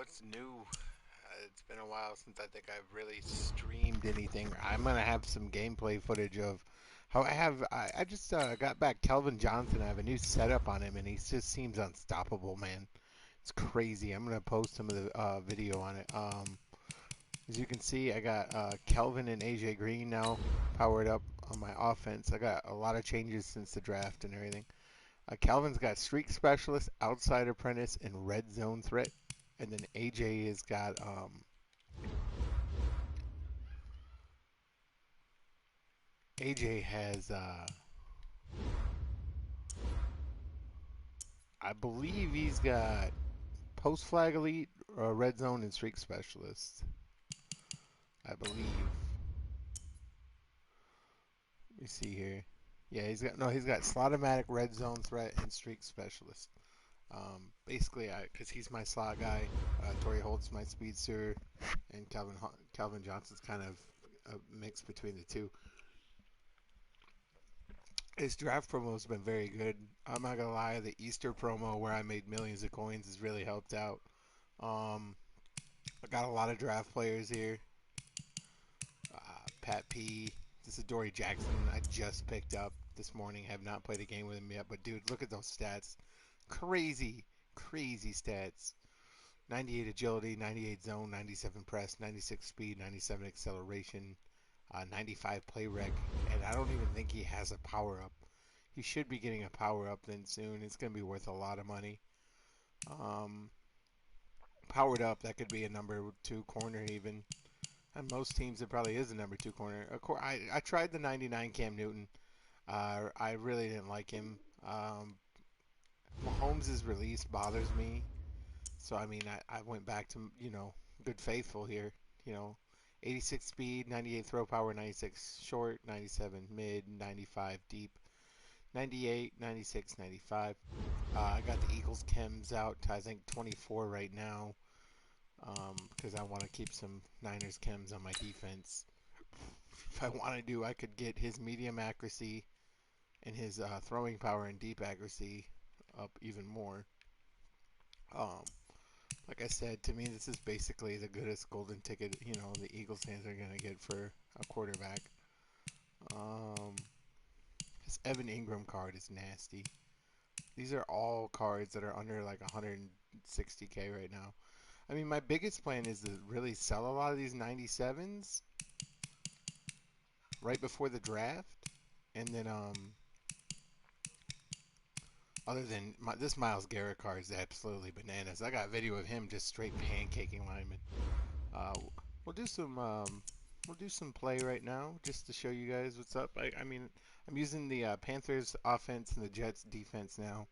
what's new? It's been a while since I think I've really streamed anything. I'm gonna have some gameplay footage of how I just got back Kelvin Johnson. I have a new setup on him, and he just seems unstoppable, man. It's crazy. I'm gonna post some of the video on it. As you can see, I got Kelvin and AJ Green now powered up on my offense. I got a lot of changes since the draft and everything. Calvin's got Streak Specialist, Outside Apprentice, and Red Zone Threat. And then AJ has got AJ has I believe he's got Post Flag Elite, Red Zone, and Streak Specialist. I believe. Let me see here. Yeah, he's got Slotomatic, Red Zone Threat, and Streak Specialist. Basically, because he's my slot guy, Torrey Holt's my speedster, and Calvin Johnson's kind of a mix between the two. His draft promo has been very good. I'm not gonna lie, the Easter promo where I made millions of coins has really helped out. I got a lot of draft players here. Pat P. This is Dory Jackson. I just picked up this morning. Have not played a game with him yet, but dude, look at those stats. Crazy, crazy stats. 98 agility, 98 zone, 97 press, 96 speed, 97 acceleration, 95 play rec, and I don't even think he has a power up. He should be getting a power up then soon. It's going to be worth a lot of money. Powered up, that could be a number 2 corner even. And most teams, it probably is a number 2 corner. I tried the 99 Cam Newton. I really didn't like him. Mahomes' release bothers me. So, I mean, I went back to, good faithful here. 86 speed, 98 throw power, 96 short, 97 mid, 95 deep, 98, 96, 95. I got the Eagles chems out to, I think, 24 right now. Because I want to keep some Niners chems on my defense. If I wanted to, I could get his medium accuracy and his throwing power and deep accuracy up even more. Like I said, to me, this is basically the goodest golden ticket, the Eagles fans are going to get for a quarterback. This Evan Ingram card is nasty. These are all cards that are under like 160K right now. I mean, my biggest plan is to really sell a lot of these 97s right before the draft. And then, other than this Myles Garrett card is absolutely bananas. I got a video of him just straight pancaking linemen. We'll do some play right now just to show you guys what's up. I mean, I'm using the Panthers offense and the Jets defense now.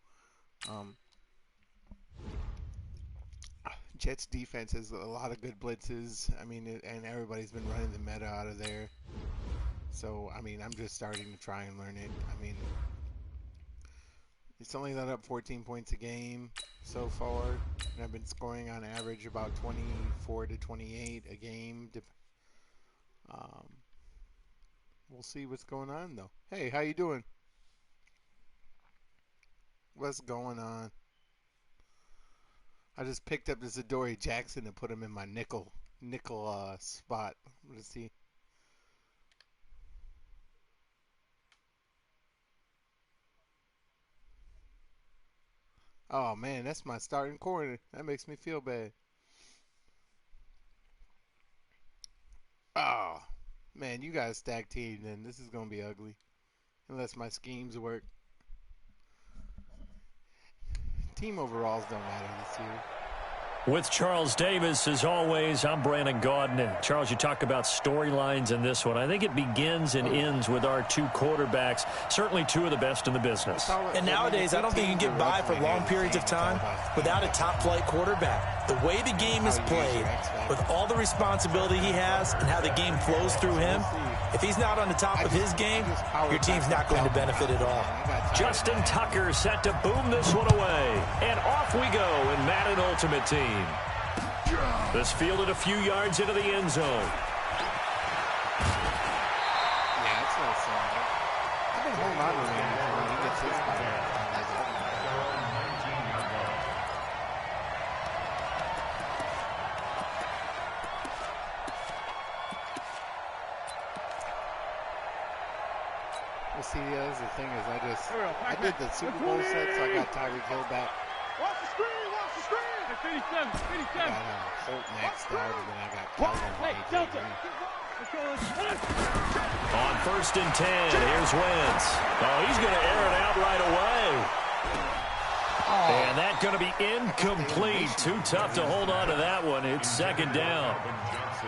Jets defense has a lot of good blitzes. I mean, and everybody's been running the meta out of there. So, I mean, I'm just starting to try and learn it. I mean, it's only let up 14 points a game so far. And I've been scoring on average about 24 to 28 a game. We'll see what's going on, though. Hey, how you doing? What's going on? I just picked up this Adoree Jackson and put him in my nickel spot. Let's see. Oh man, that's my starting corner. That makes me feel bad. Oh man, you got a stacked team. Then this is gonna be ugly, unless my schemes work. Team overalls don't matter this year. With Charles Davis, as always, I'm Brandon Gaudin. And Charles, you talk about storylines in this one. I think it begins and ends with our two quarterbacks, certainly two of the best in the business. And nowadays, I don't think you can get by for long periods of time without a top-flight quarterback. The way the game is played, with all the responsibility he has and how the game flows through him, if he's not on the top of his game, your team's not going to benefit at all. Justin Tucker set to boom this one away. And off we go in Madden Ultimate Team. This fielded a few yards into the end zone. Yeah, that's what I said. I've been holding on to him when he gets his fire. Well, see, the thing is, I did the Super Bowl set, so I got Tyreek Hill back. Watch the screen, watch the screen. 57, 57. I got Holt next start, and then I got Kelvin and AJ Green. On 1st and 10, here's Wentz. Oh, he's going to air it out right away. And that's going to be incomplete. Too tough to hold on to that one. It's 2nd down.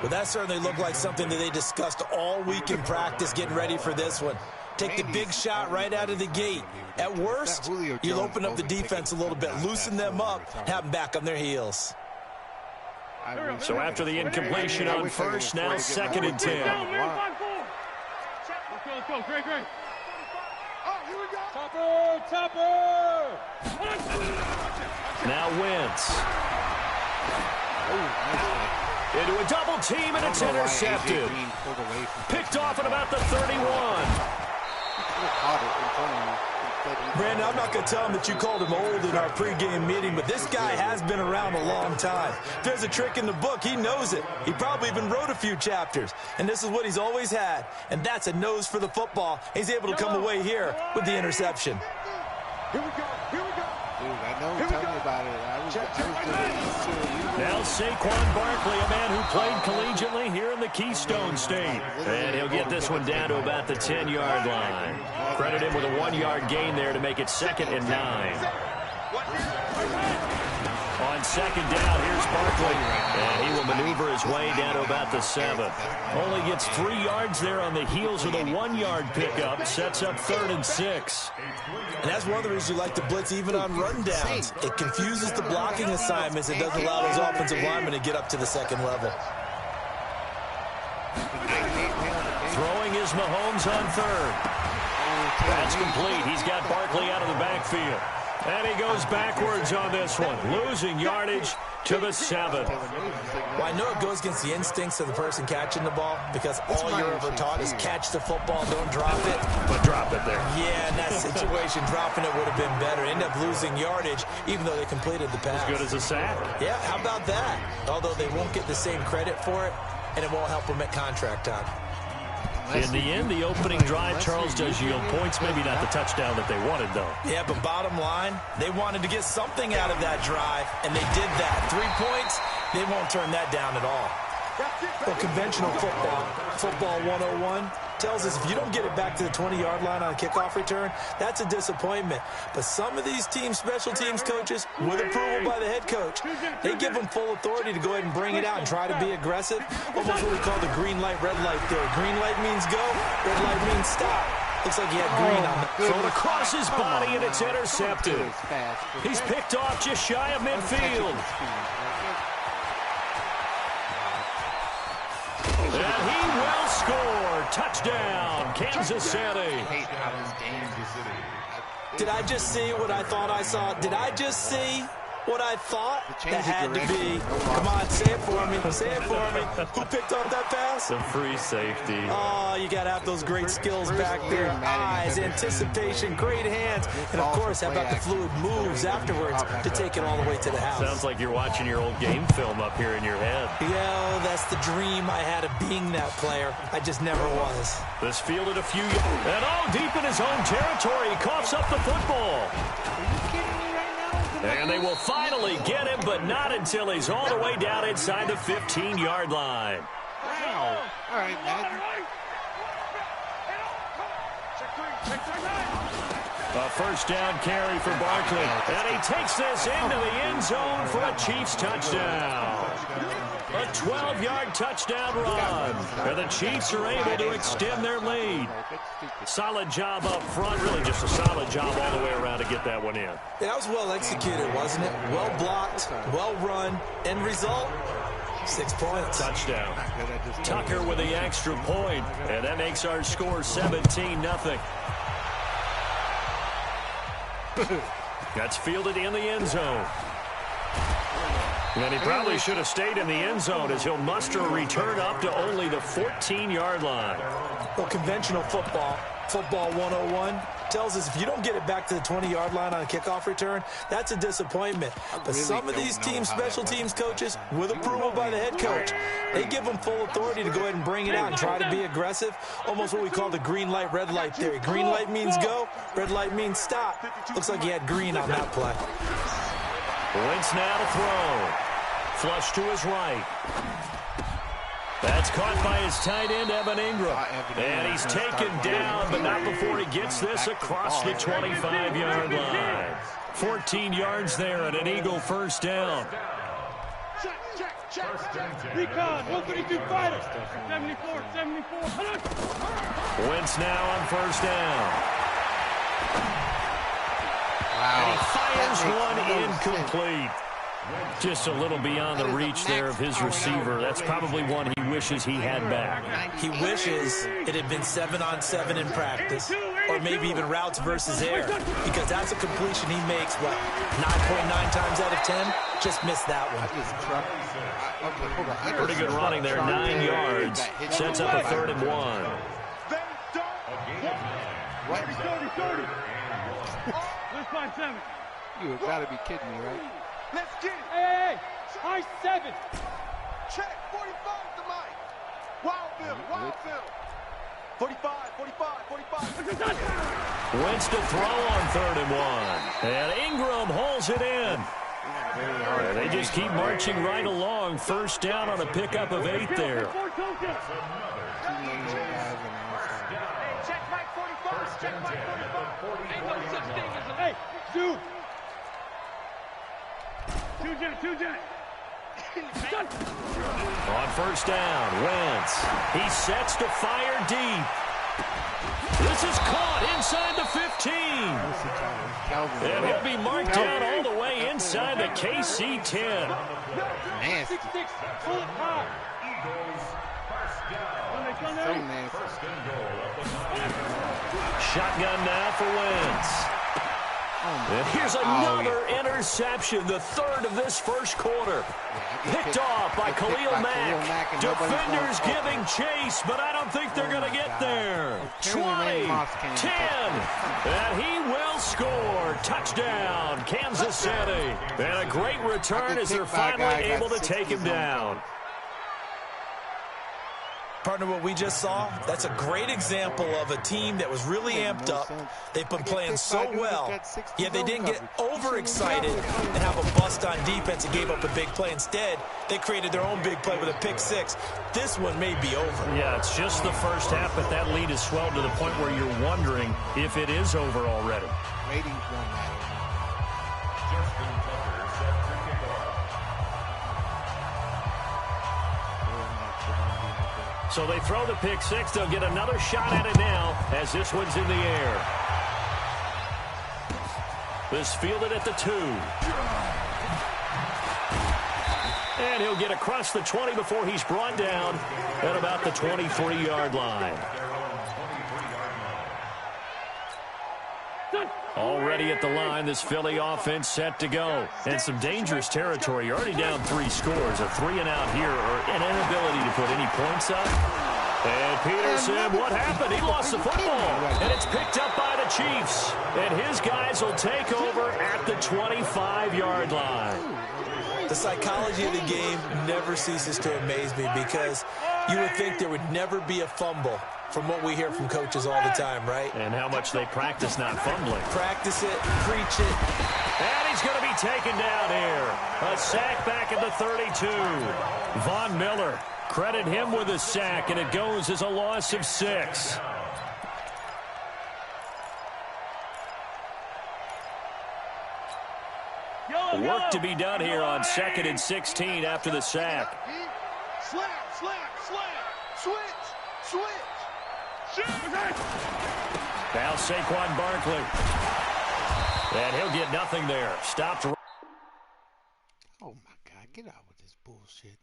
Well, that certainly looked like something that they discussed all week in practice getting ready for this one. Take the big shot right out of the gate. At worst, you'll open up the defense a little bit, loosen them up, have them back on their heels. So after the incompletion on 1st, now 2nd and 10. Let's go, great. Topper! Now Wentz. Into a double team, and it's intercepted. Picked off at about the 31. Brandon, I'm not going to tell him that you called him old in our pregame meeting, but this guy has been around a long time. If there's a trick in the book, he knows it. He probably even wrote a few chapters, and this is what he's always had, and that's a nose for the football. He's able to come away here with the interception. Here we go. Dude, I know, tell me about it. I was doing Now Saquon Barkley, a man who played collegiately here in the Keystone State. And he'll get this one down to about the 10-yard line. Credit him with a 1-yard gain there to make it 2nd and 9. On 2nd down, here's Barkley. And he will maneuver his way down to about the 7. Only gets 3 yards there on the heels of the 1-yard pickup. Sets up 3rd and 6. And that's one of the reasons you like to blitz even on rundowns. It confuses the blocking assignments. It doesn't allow those offensive linemen to get up to the 2nd level. Throwing is Mahomes on 3rd. That's complete. He's got Barkley out of the backfield. And he goes backwards on this one, losing yardage to the 7. Well, I know it goes against the instincts of the person catching the ball because all you're ever taught is catch the football, don't drop it. But drop it there. Yeah, in that situation, dropping it would have been better. End up losing yardage, even though they completed the pass. As good as a sack. Yeah, how about that? Although they won't get the same credit for it, and it won't help them at contract time. In the end, the opening drive, Charles, does yield points. Maybe not the touchdown that they wanted, though. Yeah, but bottom line, they wanted to get something out of that drive, and they did that. 3 points, they won't turn that down at all. Well, conventional football 101, tells us if you don't get it back to the 20-yard line on a kickoff return, that's a disappointment. But some of these teams, special teams coaches, with approval by the head coach, they give them full authority to go ahead and bring it out and try to be aggressive. Almost what we call the green light, red light theory. Green light means go, red light means stop. Looks like he had green on the thrown across his body, and it's intercepted. He's picked off just shy of midfield. And he will score. Touchdown, Kansas City. Did I just see what I thought I saw? Did I just see what I thought? That had to be. Come on, say it for me. Say it for me. Who picked up that pass? The free safety. Oh, you got to have those great skills back there. Eyes, anticipation, great hands. And, of course, how about the fluid moves afterwards to take it all the way to the house? Sounds like you're watching your old game film up here in your head. Yeah, that's the dream I had of being that player. I just never was. This fielded a few yards. And all deep in his own territory. He coughs up the football. And they will finally get him, but not until he's all the way down inside the 15-yard line. Wow. All right, man. A first down carry for Barkley. And he takes this into the end zone for a Chiefs touchdown. A 12-yard touchdown run. And the Chiefs are able to extend their lead. Solid job up front. Really just a solid job all the way around to get that one in. That was well executed, wasn't it? Well blocked, well run. End result, 6 points. Touchdown. Tucker with the extra point. And that makes our score 17-0. That's fielded in the end zone. And he probably should have stayed in the end zone as he'll muster a return up to only the 14-yard line. Well, conventional football 101, tells us if you don't get it back to the 20-yard line on a kickoff return, that's a disappointment. But some of these teams, special teams coaches, with approval by the head coach, they give them full authority to go ahead and bring it out and try to be aggressive, almost what we call the green light, red light theory. Green light means go, red light means stop. Looks like he had green on that play. Wentz now to throw. Flush to his right. That's caught by his tight end, Evan Ingram. And he's taken down, but not before he gets this across the 25-yard line. 14 yards there and an Eagle first down. Check. Recon, 132 fighter. 74. Wentz now on first down. Wow. And he fires one incomplete. Just a little beyond the reach there of his receiver. That's probably one he wishes he had back. He wishes it had been 7-on-7 in practice, or maybe even routes versus air, because that's a completion he makes, what, 9.9 times out of 10? Just missed that one. Pretty good running there, 9 yards. Sets up a 3rd and 1. What? 30. Let's find 7. You gotta be kidding me, right? Let's get it. Hey, high 7. Check, 45 to Mike. Wild Bill. 45. Wentz to throw on 3rd and 1. And Ingram hauls it in. They just keep marching right along. First down on a pickup of 8 there. Check Mike 45. Ain't no such thing as a... Hey, shoot. Two jet. On first down, Wentz. He sets to fire deep. This is caught inside the 15. And he'll be marked down all the way inside the KC 10. Nasty. 6-6, pull it high. So nasty. Shotgun now for Wentz. And here's another interception, the 3rd of this first quarter. Picked off by Khalil Mack. Defenders giving chase, but I don't think they're going to get there. 20, 10, and he will score. Touchdown, Kansas City. And a great return as they're finally able to take him down. Partner, what we just saw, that's a great example of a team that was really amped up. They've been playing so well, yet they didn't get overexcited and have a bust on defense and gave up a big play. Instead, they created their own big play with a pick 6. This one may be over. Yeah, it's just the first half, but that lead has swelled to the point where you're wondering if it is over already. Ratings don't matter. So they throw the pick 6. They'll get another shot at it now as this one's in the air. This fielded at the 2. And he'll get across the 20 before he's brought down at about the 23-yard line. Already at the line, this Philly offense set to go. And some dangerous territory. You're already down 3 scores. A 3-and-out here, or an inability to put any points up. And Peterson, what happened? He lost the football. And it's picked up by the Chiefs. And his guys will take over at the 25-yard line. The psychology of the game never ceases to amaze me, because you would think there would never be a fumble from what we hear from coaches all the time, right? And how much they practice not fumbling. Practice it, preach it. And he's going to be taken down here. A sack back at the 32. Von Miller, credit him with a sack, and it goes as a loss of 6. Work to be done here on 2nd and 16 after the sack. Slap, switch. Now Saquon Barkley. And he'll get nothing there. Stopped. Oh, my God. Get out with this bullshit.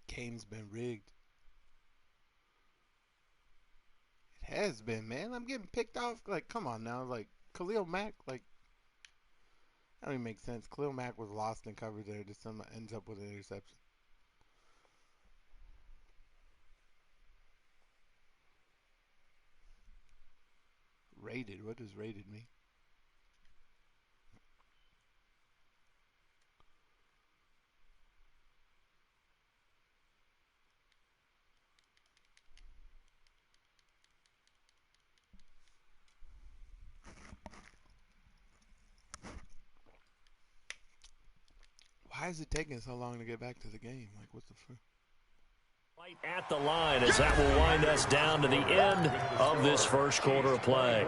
Game's been rigged. It has been, man. I'm getting picked off. Like, come on now. Like, Khalil Mack, like, that don't even make sense. Khalil Mack was lost in coverage there. Just ends up with an interception. Rated? What does rated mean? Why is it taking so long to get back to the game? Like, what's the fruit? Right at the line, as that will wind us down to the end of this first quarter of play.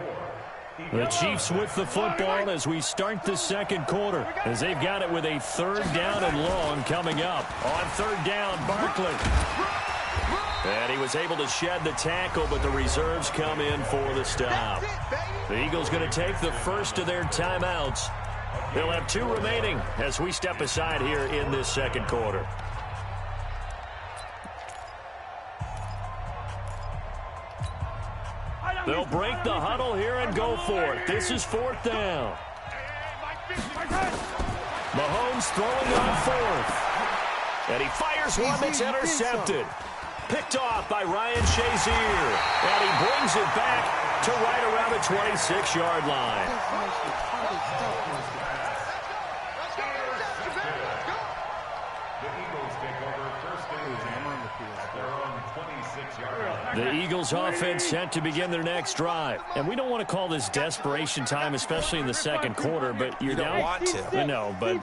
The Chiefs with the football as we start the second quarter, as they've got it with a 3rd down and long coming up. On 3rd down, Barkley. And he was able to shed the tackle, but the reserves come in for the stop. The Eagles going to take the first of their timeouts. They'll have 2 remaining as we step aside here in this second quarter. They'll break the huddle here and go for it. This is 4th down. Mahomes throwing on 4th. And he fires one that's intercepted. Picked off by Ryan Shazier. And he brings it back to right around the 26-yard line. The Eagles offense set to begin their next drive. And we don't want to call this desperation time, especially in the second quarter, but you're down. You don't want to. I know, but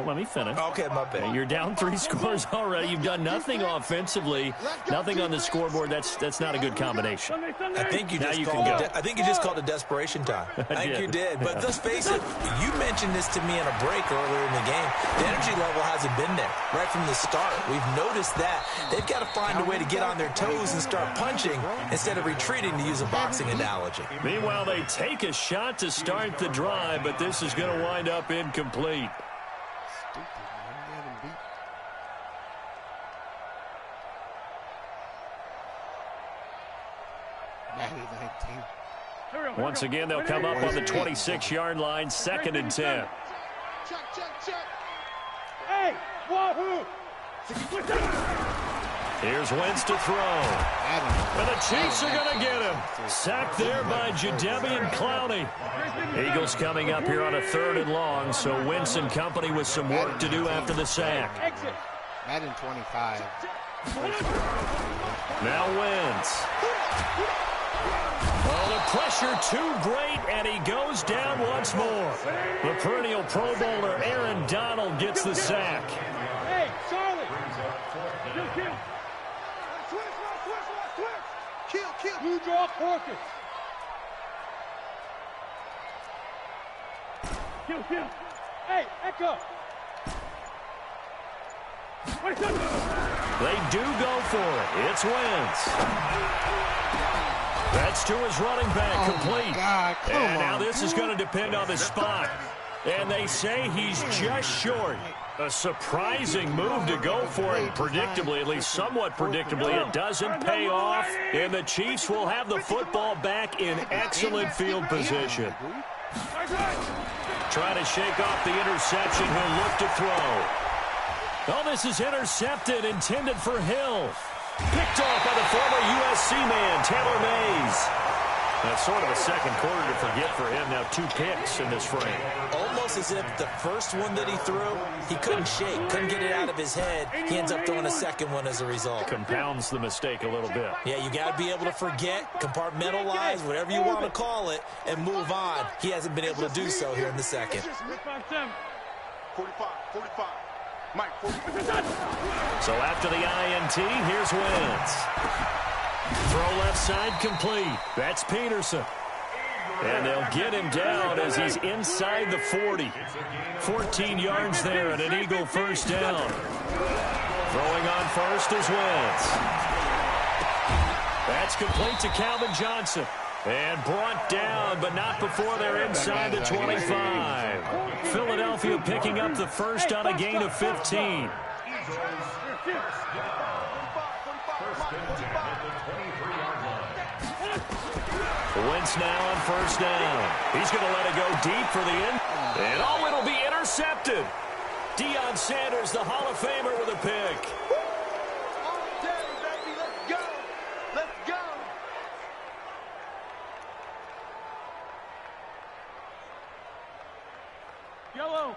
let me finish. Okay, my bad. You're down 3 scores already. You've done nothing offensively, nothing on the scoreboard. That's not a good combination. I think you just called it desperation time. I think you did. But let's face it, you mentioned this to me in a break earlier in the game. The energy level hasn't been there right from the start. We've noticed that. They've got to find a way to get on their toes and start punching instead of retreating, to use a boxing analogy. Meanwhile, they take a shot to start the drive, but this is going to wind up incomplete. Once again, they'll come up on the 26-yard line, 2nd and 10. Check. Hey, wahoo! Here's Wentz to throw. And the Chiefs are going to get him. Sacked there by Jadeveon Clowney. Eagles coming up here on a 3rd and long, so Wentz and company with some work to do after the sack. Madden 25. Now Wentz. Oh, the pressure too great, and he goes down once more. The perennial Pro Bowler Aaron Donald gets the sack. Hey, Charlie! Kill. Kill. Blue draw Corkins. Kill. Hey, Echo. They do go for it. It's Wentz. That's to his running back, complete. God, and now this is going to depend on the spot. And they say he's just short. A surprising move to go for it. Predictably, at least somewhat predictably, it doesn't pay off. And the Chiefs will have the football back in excellent field position. Trying to shake off the interception. He'll look to throw. Oh, this is intercepted, intended for Hill. Picked off by the former USC man, Taylor Mays. That's sort of a second quarter to forget for him. Now 2 picks in this frame. Almost as if the first one that he threw, he couldn't shake, couldn't get it out of his head. He ends up throwing a second one as a result. Compounds the mistake a little bit. Yeah, you got to be able to forget, compartmentalize, whatever you want to call it, and move on. He hasn't been able to do so here in the second. 45. Mike, 45. So after the INT, here's Wentz. Throw left side complete. That's Peterson. And they'll get him down as he's inside the 40. 14 yards there and an Eagle first down. Throwing on first is Wentz. That's complete to Calvin Johnson. And brought down, but not before they're inside the 25. Philadelphia picking up the first on a gain of 15. Wentz now on first down. He's going to let it go deep for the end. And oh, it'll be intercepted. Deion Sanders, the Hall of Famer, with a pick. All day, baby. Let's go. Let's go. Yellow.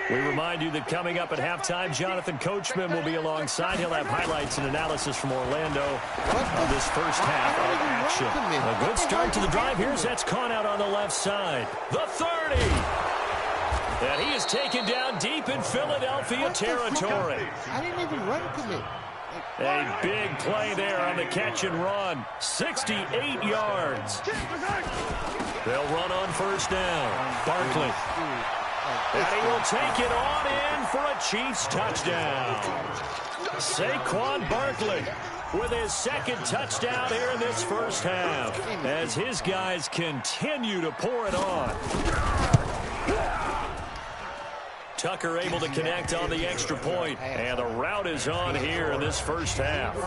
We remind you that coming up at halftime, Jonathan Coachman will be alongside. He'll have highlights and analysis from Orlando of this first half of action. A good start to the drive. Here's Etzcon out on the left side. The 30. And he is taken down deep in Philadelphia territory. I didn't even run commit. A big play there on the catch and run. 68 yards. They'll run on first down. Barkley. And he will take it on in for a Chiefs touchdown. Saquon Barkley with his second touchdown here in this first half as his guys continue to pour it on. Tucker able to connect on the extra point, and the route is on here in this first half.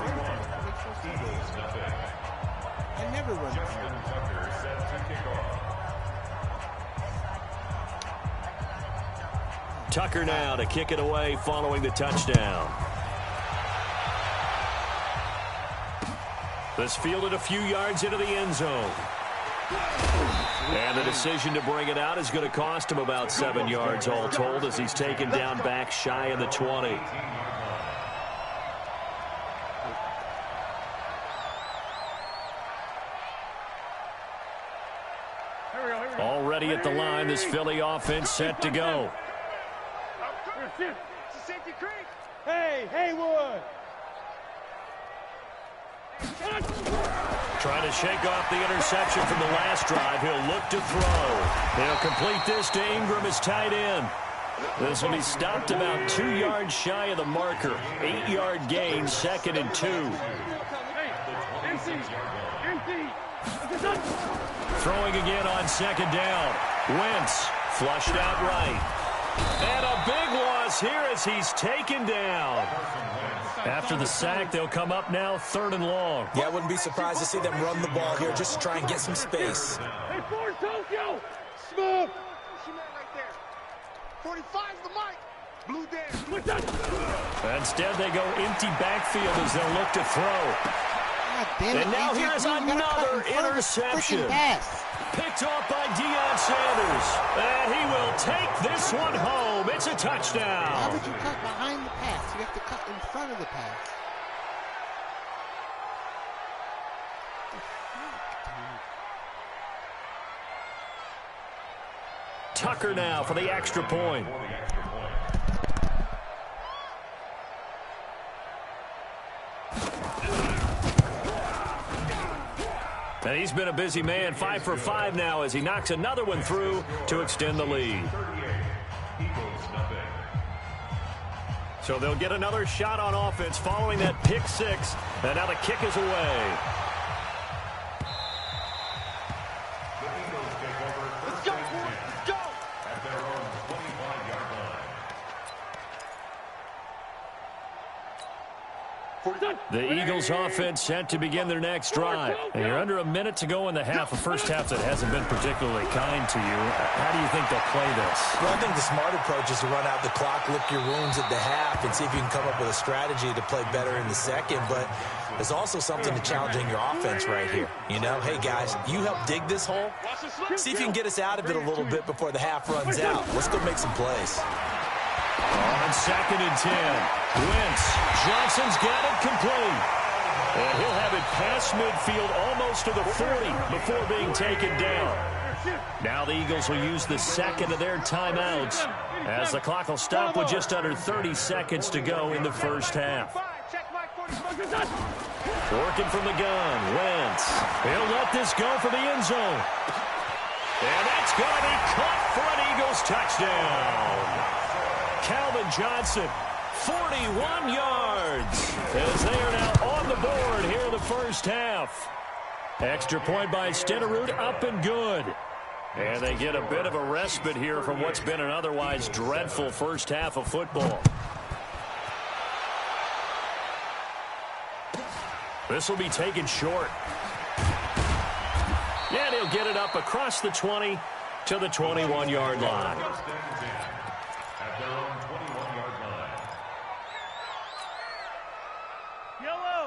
I never run. Tucker now to kick it away following the touchdown. This fielded a few yards into the end zone. And the decision to bring it out is going to cost him about 7 yards all told as he's taken down back shy of the 20. Already at the line, this Philly offense set to go. Hey, Haywood. Trying to shake off the interception from the last drive. He'll look to throw. He'll complete this to Ingram as tight end. This will be stopped about 2 yards shy of the marker. 8-yard gain, 2nd and 2. Throwing again on 2nd down. Wentz flushed out right. And a big loss here as he's taken down. After the sack, they'll come up now 3rd and long. Yeah, I wouldn't be surprised to see them run the ball here just to try and get some space. Hey, Ford, Tokyo. Smooth. She man right there. 45's the mic. Blue dance. Instead, they go empty backfield as they'll look to throw. And now here's another interception. Picked off by Deion Sanders. And he will take this one home. It's a touchdown. How would you cut behind the pass? You have to cut in front of the pass. Tucker now for the extra point. And he's been a busy man, 5 for 5 now as he knocks another one through to extend the lead. So they'll get another shot on offense following that pick 6. And now the kick is away. Let's go, Ford. Let's go. At their own 25-yard line. The Eagles offense set to begin their next drive. And you're under a minute to go in the half. A first half that hasn't been particularly kind to you. How do you think they'll play this? Well, I think the smart approach is to run out the clock, lick your wounds at the half, and see if you can come up with a strategy to play better in the second. But there's also something to challenging your offense right here. You know, hey, guys, you help dig this hole. See if you can get us out of it a little bit before the half runs out. Let's go make some plays. On 2nd and 10, Wentz. Johnson's got it complete. And he'll have it past midfield almost to the 40 before being taken down. Now the Eagles will use the second of their timeouts as the clock will stop with just under 30 seconds to go in the first half. Working from the gun, Wentz. He'll let this go for the end zone. And that's going to be caught for an Eagles touchdown. Calvin Johnson, 41 yards, as they are now on the board here in the first half. Extra point by Stenerud, up and good. And they get a bit of a respite here from what's been an otherwise dreadful first half of football. This will be taken short. he'll get it up across the 20 to the 21-yard line. At their own 21-yard line.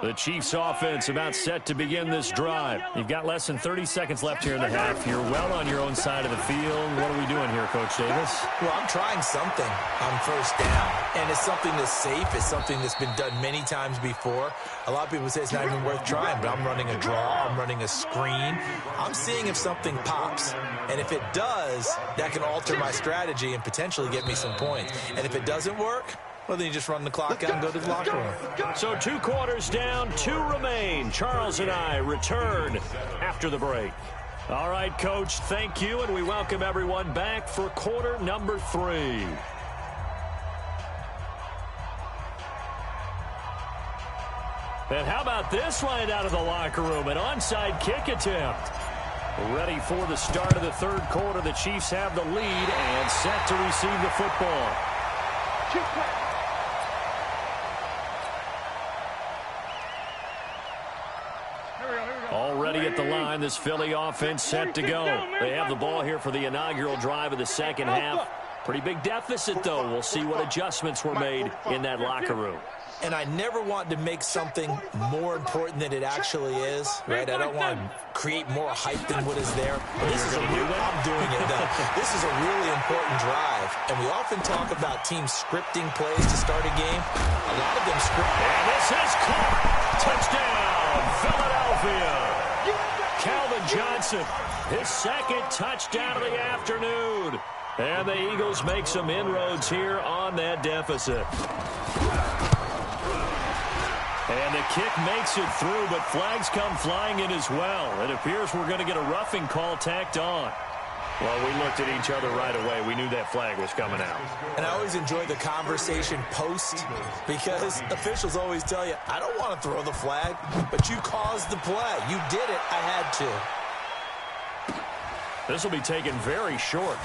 The Chiefs offense about set to begin this drive. You've got less than 30 seconds left here in the half. You're well on your own side of the field. What are we doing here, Coach Davis? Well, I'm trying something on first down, and it's something that's safe. It's something that's been done many times before. A lot of people say it's not even worth trying, but I'm running a draw. I'm running a screen. I'm seeing if something pops, and if it does, that can alter my strategy and potentially get me some points. And if it doesn't work, well, then you just run the clock out and go to the locker room. So 2 quarters down, 2 remain. Charles and I return after the break. All right, Coach, thank you, and we welcome everyone back for quarter number 3. And how about this right out of the locker room? An onside kick attempt. Ready for the start of the third quarter. The Chiefs have the lead and set to receive the football. Already at the line, this Philly offense set to go. They have the ball here for the inaugural drive of the second half. Pretty big deficit, though. We'll see what adjustments were made in that locker room. And I never want to make something more important than it actually is, right? I don't want to create more hype than what is there. This is I'm doing it, though. This is a really important drive. And we often talk about teams scripting plays to start a game. A lot of them script. And this is caught. Touchdown, Philadelphia. Calvin Johnson, his second touchdown of the afternoon. And the Eagles make some inroads here on that deficit. And the kick makes it through, but flags come flying in as well. It appears we're going to get a roughing call tacked on. Well, we looked at each other right away. We knew that flag was coming out. And I always enjoy the conversation post because officials always tell you, I don't want to throw the flag, but you caused the play. You did it. I had to. This will be taken very short.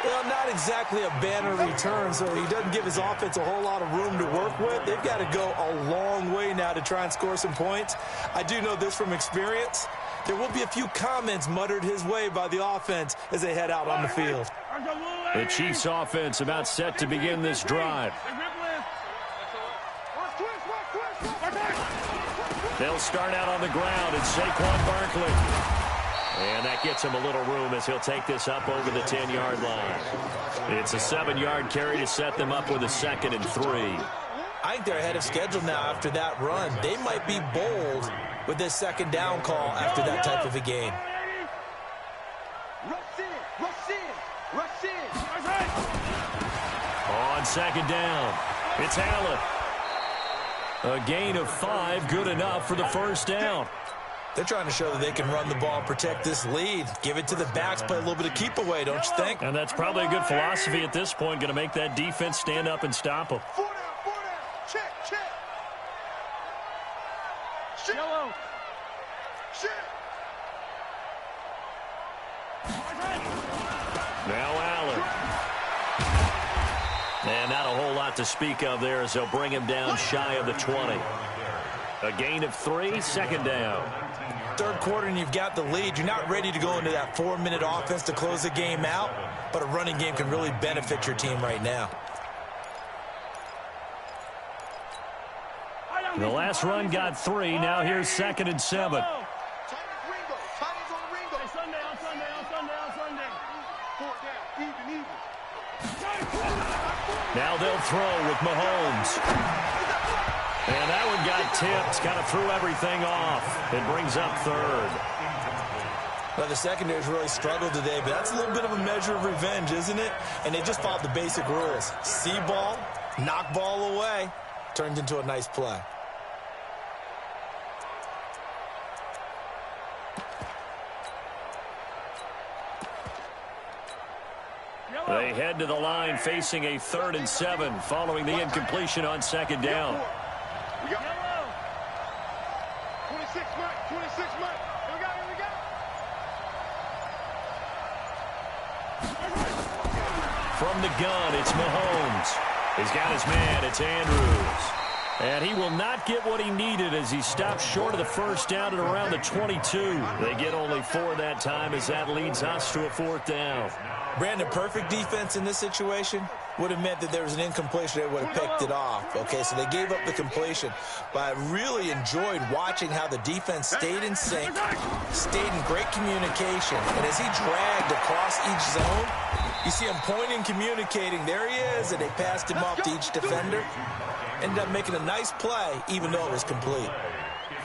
Well, not exactly a banner return, so he doesn't give his offense a whole lot of room to work with. They've got to go a long way now to try and score some points. I do know this from experience. There will be a few comments muttered his way by the offense as they head out on the field. The Chiefs offense about set to begin this drive. They'll start out on the ground, and Saquon Barkley. And that gets him a little room as he'll take this up over the 10-yard line. It's a 7-yard carry to set them up with a 2nd and 3. I think they're ahead of schedule now after that run. They might be bold with this second down call after that type of a game. On second down, it's Allen. A gain of 5, good enough for the first down. They're trying to show that they can run the ball and protect this lead. Give it to the backs, play a little bit of keep away, don't you think? And that's probably a good philosophy at this point, going to make that defense stand up and stop them. 4 down. Check. Yellow. Check. Now Allen. And not a whole lot to speak of there as they'll bring him down shy of the 20. A gain of 3, 2nd down. Third quarter and you've got the lead. You're not ready to go into that 4-minute offense to close the game out, but a running game can really benefit your team right now. The last run got 3. Now here's 2nd and 7. Now they'll throw with Mahomes. And that one got tipped, kind of threw everything off. It brings up 3rd. Well, the secondary's really struggled today, but that's a little bit of a measure of revenge, isn't it? And they just followed the basic rules. See ball, knock ball away, turned into a nice play. They head to the line facing a 3rd and 7 following the incompletion on 2nd down. We got 26 Mike. Here we go. From the gun, it's Mahomes. He's got his man. It's Andrews. And he will not get what he needed as he stopped short of the first down at around the 22. They get only 4 that time as that leads us to a 4th down. Brandon, perfect defense in this situation would have meant that there was an incompletion. They would have picked it off. Okay, so they gave up the completion. But I really enjoyed watching how the defense stayed in sync, stayed in great communication. And as he dragged across each zone, you see him pointing, communicating. There he is, and they passed him off to each defender. Ended up making a nice play, even though it was complete.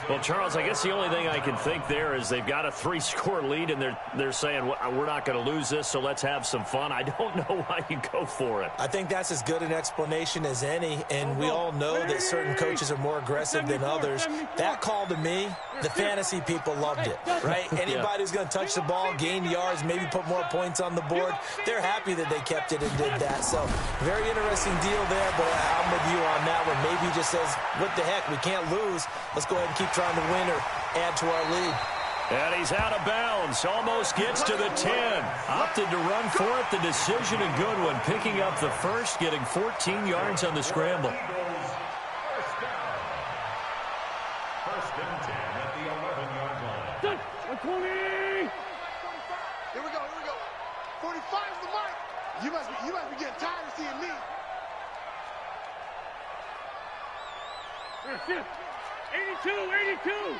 Well, Charles, I guess the only thing I can think there is they've got a 3-score lead, and they're saying, we're not going to lose this, so let's have some fun. I don't know why you go for it. I think that's as good an explanation as any, and we all know that certain coaches are more aggressive than others. That call to me, the fantasy people loved it, right? Anybody who's going to touch the ball, gain yards, maybe put more points on the board, they're happy that they kept it and did that. So very interesting deal there, but I'm with you on that one. Maybe he just says, what the heck, we can't lose. Let's go ahead and keep trying to win or add to our lead. And he's out of bounds. Almost gets to the 10. Opted to run for it. The decision a good one. Picking up the first, getting 14 yards on the scramble. First and 10 at the 11-yard line. 120. Here we go. 45 is the mark. You must be getting tired of seeing me. 82.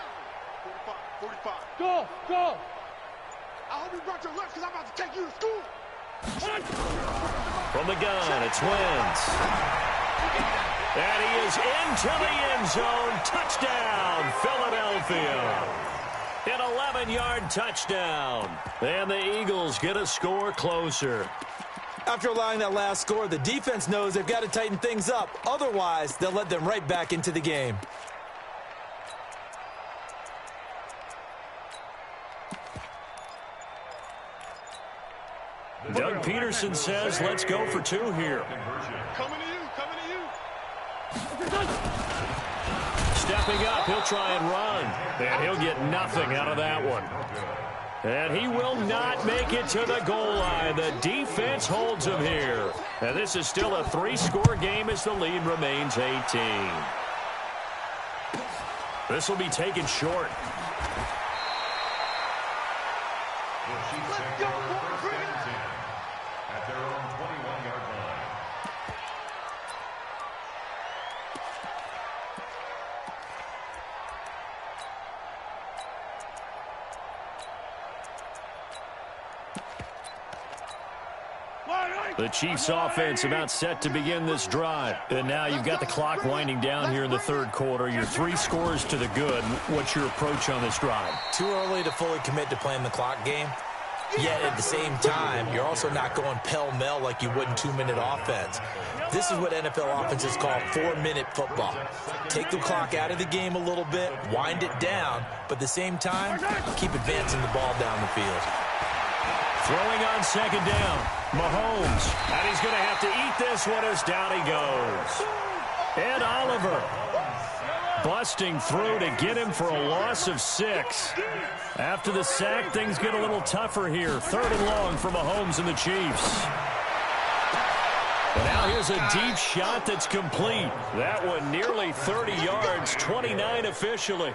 45. Go. I hope you brought your lunch because I'm about to take you to school. From the gun, it's Wentz. And he is into the end zone. Touchdown, Philadelphia. An 11-yard touchdown. And the Eagles get a score closer. After allowing that last score, the defense knows they've got to tighten things up. Otherwise, they'll let them right back into the game. Doug Peterson says, let's go for 2 here. Coming to you. Stepping up, he'll try and run. And he'll get nothing out of that one. And he will not make it to the goal line. The defense holds him here. And this is still a 3-score game as the lead remains 18. This will be taken short. Let's go, at their own 21-yard line. The Chiefs offense about set to begin this drive. And now you've got the clock winding down here in the 3rd quarter. Your 3 scores to the good. What's your approach on this drive? Too early to fully commit to playing the clock game. Yet at the same time, you're also not going pell-mell like you would in 2-minute offense. This is what NFL offenses call 4-minute football. Take the clock out of the game a little bit, wind it down, but at the same time, keep advancing the ball down the field. Throwing on 2nd down, Mahomes. And he's going to have to eat this one as down he goes. And Oliver busting through to get him for a loss of 6. After the sack, things get a little tougher here. 3rd and long for Mahomes and the Chiefs. And now here's a deep shot that's complete. That one nearly 30 yards, 29 officially.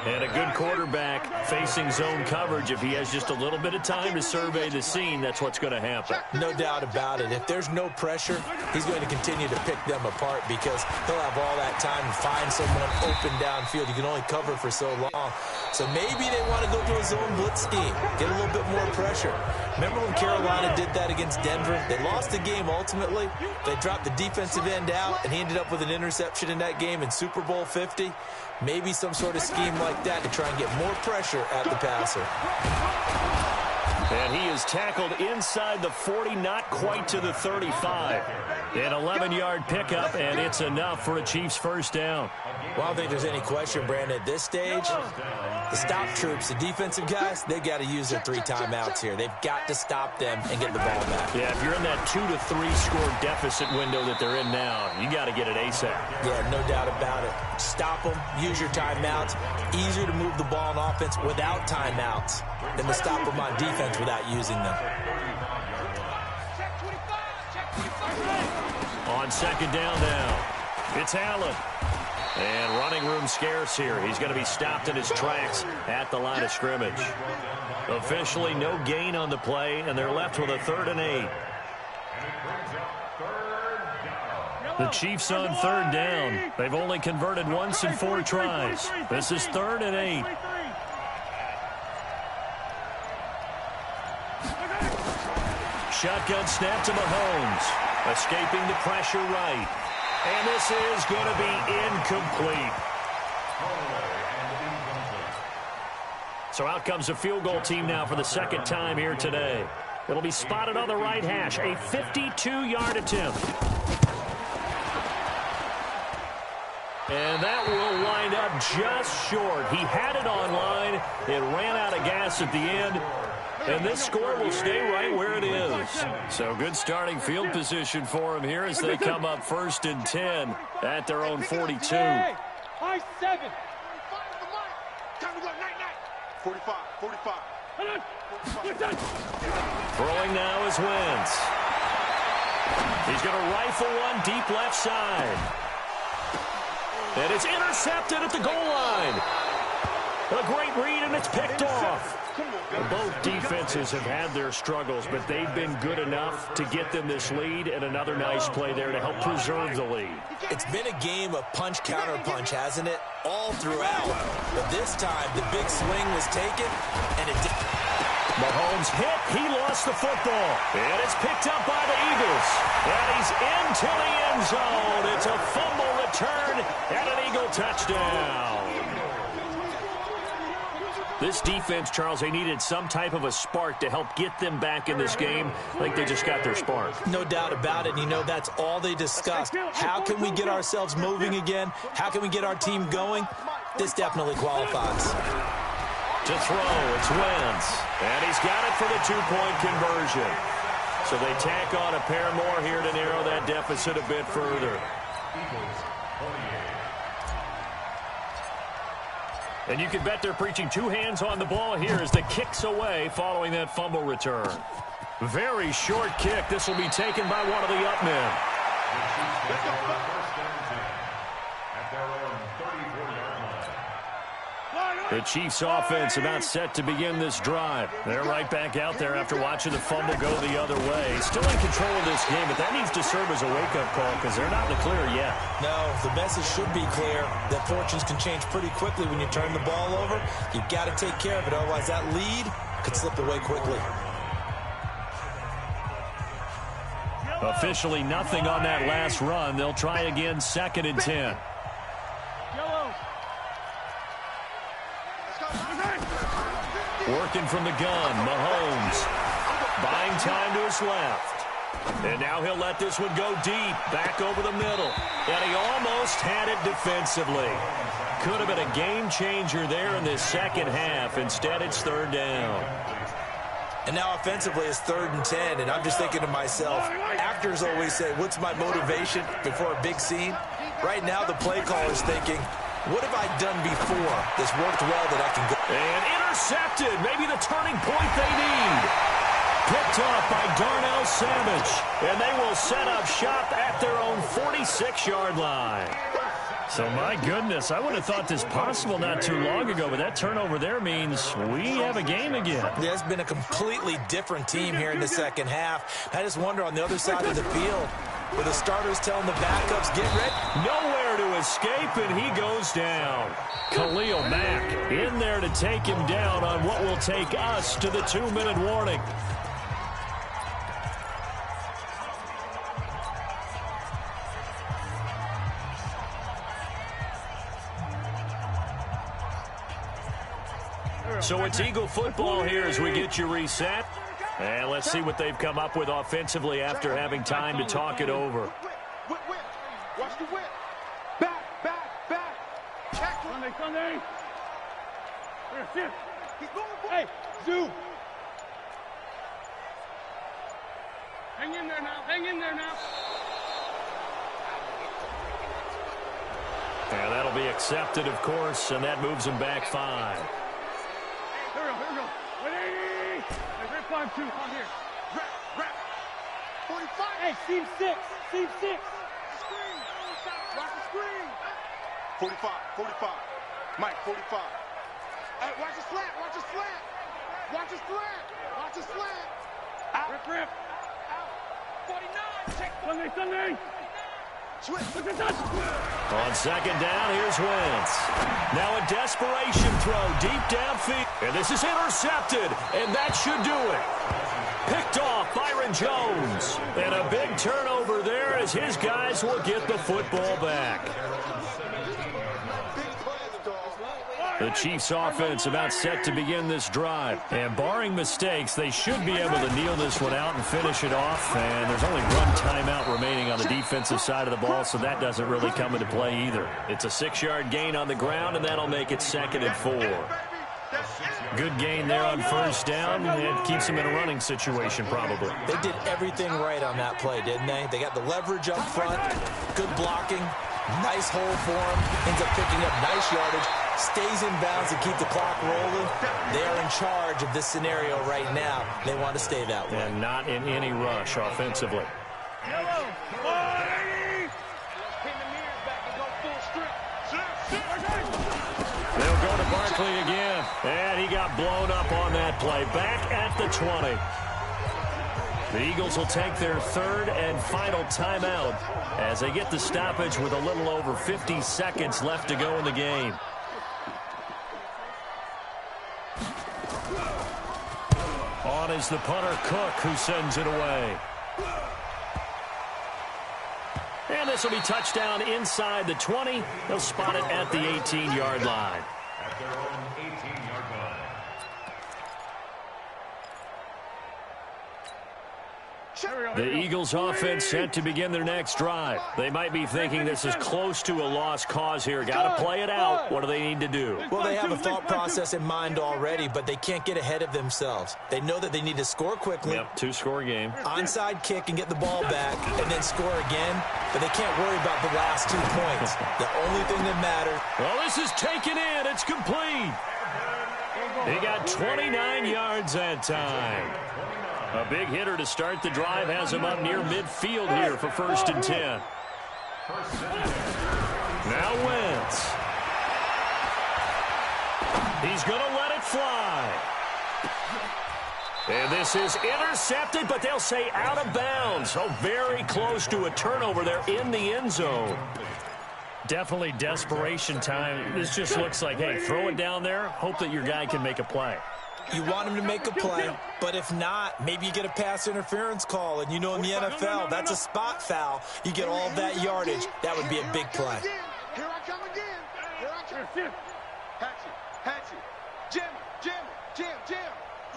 And a good quarterback facing zone coverage. If he has just a little bit of time to survey the scene, that's what's going to happen. No doubt about it. If there's no pressure, he's going to continue to pick them apart because he'll have all that time to find someone open downfield. You can only cover for so long. So maybe they want to go to a zone blitz scheme, get a little bit more pressure. Remember when Carolina did that against Denver? They lost the game ultimately. They dropped the defensive end out, and he ended up with an interception in that game in Super Bowl 50. Maybe some sort of scheme like that to try and get more pressure at the passer. And he is tackled inside the 40, not quite to the 35. An 11-yard pickup, and it's enough for a Chiefs 1st down. Well, I don't think there's any question, Brandon, at this stage, the stop troops, the defensive guys, they got to use their 3 timeouts here. They've got to stop them and get the ball back. Yeah, if you're in that 2 to 3 score deficit window that they're in now, you got to get it ASAP. Yeah, no doubt about it. Stop them, use your timeouts. Easier to move the ball on offense without timeouts than to stop them on defense without using them. On 2nd down now. It's Allen. And running room scarce here. He's going to be stopped in his tracks at the line of scrimmage. Officially no gain on the play, and they're left with a 3rd and 8. The Chiefs on 3rd down. They've only converted once in 4 tries. This is 3rd and 8. Shotgun snap to Mahomes. Escaping the pressure right. And this is going to be incomplete. So out comes a field goal team now for the 2nd time here today. It'll be spotted on the right hash. A 52-yard attempt. And that will wind up just short. He had it on line. It ran out of gas at the end. And this score will stay right where it is. So good starting field position for him here as they come up 1st and 10 at their own 42. High 7. 45, 45. Throwing now is Wentz. He's going to rifle one deep left side. And it's intercepted at the goal line. A great read, and it's picked off. Both defenses have had their struggles, but they've been good enough to get them this lead, and another nice play there to help preserve the lead. It's been a game of punch-counter-punch, hasn't it? All throughout. But this time, the big swing was taken, and it did. Mahomes hit. He lost the football. And it's picked up by the Eagles. And he's into the end zone. It's a fumble return and an Eagle touchdown. This defense, Charles, they needed some type of a spark to help get them back in this game. I think they just got their spark. No doubt about it. You know, that's all they discussed. How can we get ourselves moving again? How can we get our team going? This definitely qualifies. To throw, it's Wentz. And he's got it for the 2-point conversion. So they tack on a pair more here to narrow that deficit a bit further. And you can bet they're preaching 2 hands on the ball here as the kick's away following that fumble return. Very short kick. This will be taken by one of the up men. The Chiefs offense about set to begin this drive. They're right back out there after watching the fumble go the other way. Still in control of this game, but that needs to serve as a wake-up call because they're not in the clear yet. No, the message should be clear that fortunes can change pretty quickly when you turn the ball over. You've got to take care of it, otherwise that lead could slip away quickly. Officially nothing on that last run. They'll try again 2nd and 10. Working from the gun, Mahomes. Buying time to his left. And now he'll let this one go deep, back over the middle. And he almost had it defensively. Could have been a game changer there in this second half. Instead, it's 3rd down. And now offensively it's 3rd and 10, and I'm just thinking to myself, actors always say, what's my motivation before a big scene? Right now the play caller's thinking, what have I done before that's worked well that I can go? And intercepted, maybe the turning point they need. Picked off by Darnell Savage, and they will set up shop at their own 46-yard line. So, my goodness, I would have thought this possible not too long ago, but that turnover there means we have a game again. Yeah, it's been a completely different team here in the second half. I just wonder on the other side of the field, where the starters telling the backups, get ready. Nowhere to escape, and he goes down. Khalil Mack in there to take him down on what will take us to the 2-minute warning. So it's Eagle football here as we get you reset. And let's see what they've come up with offensively after having time to talk it over. Watch the whip. Back. Sunday. Hey, zoom. Hang in there now. And that'll be accepted, of course, and that moves them back 5. Here we go. 180. Hey, 5-2 on here. Rap. 45. Hey, seam 6. Watch the screen. 45, 45. Mike, 45. Hey, watch the slant, watch the slant. Watch the slant, watch the slant. Out. Rip. Out. 49, check. Sunday. Switch. On second down, here's Wentz. Now a desperation throw deep downfield. And this is intercepted, and that should do it. Picked off Byron Jones. And a big turnover there as his guys will get the football back. The Chiefs offense about set to begin this drive. And barring mistakes, they should be able to kneel this one out and finish it off. And there's only one timeout remaining on the defensive side of the ball, so that doesn't really come into play either. It's a 6-yard gain on the ground, and that'll make it 2nd and 4. Good gain there on first down. It keeps them in a running situation probably. They did everything right on that play, didn't they? They got the leverage up front, good blocking, nice hole for him, ends up picking up nice yardage, stays in bounds to keep the clock rolling. They are in charge of this scenario right now. They want to stay that way. And not in any rush offensively. Yellow. 180. Pin the mirrors back and go full strip. They'll go to Barkley again. And he got blown up on that play. Back at the 20. The Eagles will take their 3rd and final timeout as they get the stoppage with a little over 50 seconds left to go in the game. On is the punter, Cook, who sends it away. And this will be touchdown inside the 20. They'll spot it at the 18-yard line. At their own 18-yard line. The Eagles offense set to begin their next drive. They might be thinking this is close to a lost cause here. Got to play it out. What do they need to do? Well, they have a thought process in mind already, but they can't get ahead of themselves. They know that they need to score quickly. Yep, 2-score game. Onside kick and get the ball back and then score again, but they can't worry about the last 2 points. The only thing that matters. Well, this is taken in. It's complete. He got 29 yards that time. A big hitter to start the drive has him up near midfield here for 1st and 10. Now Wentz. He's going to let it fly. And this is intercepted, but they'll say out of bounds. So very close to a turnover there in the end zone. Definitely desperation time. This just looks like, hey, throw it down there, hope that your guy can make a play. You want him to make a play, but if not, maybe you get a pass interference call, and you know in the NFL, that's a spot foul. You get all of that yardage. That would be a big play. Here I come again. Here I come. Hatchet. Jam.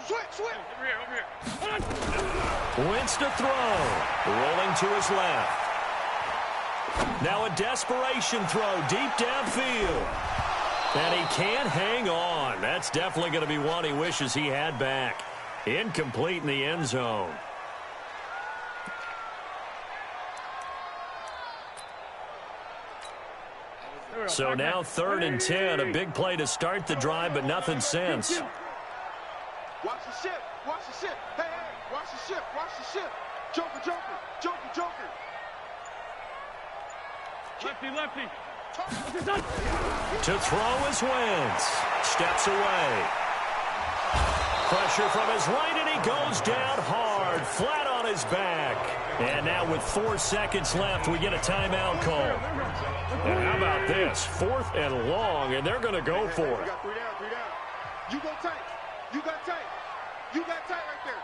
Switch. Over here. Wentz to throw. Rolling to his left. Now a desperation throw deep downfield. And he can't hang on. That's definitely going to be one he wishes he had back. Incomplete in the end zone. So now 3rd and 10. A big play to start the drive, but nothing since. Watch the ship. Hey, watch the ship. Joker. Lefty. To throw is Wentz. Steps away. Pressure from his right, and he goes down hard, flat on his back. And now with 4 seconds left, we get a timeout call. And how about this? 4th and long, and they're going to go for it. We got 3 down. You go tight. You got tight right there.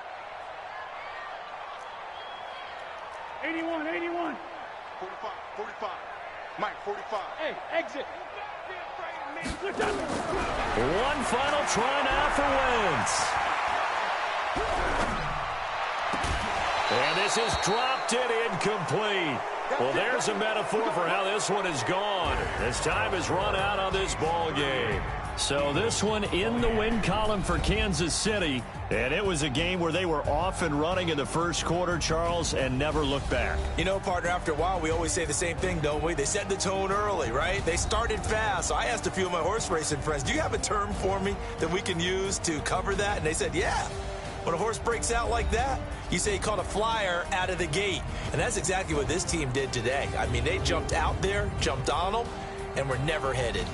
81. 45. Mike, 45. Hey, exit. One final try now for Wentz. And this is dropped in incomplete. Well, there's a metaphor for how this one is gone. As time has run out on this ball game. So this one in the win column for Kansas City. And it was a game where they were off and running in the first quarter, Charles, and never looked back. You know, partner, after a while, we always say the same thing, don't we? They set the tone early, right? They started fast. So I asked a few of my horse racing friends, do you have a term for me that we can use to cover that? And they said, yeah. When a horse breaks out like that, you say he caught a flyer out of the gate. And that's exactly what this team did today. I mean, they jumped out there, jumped on them, and were never headed.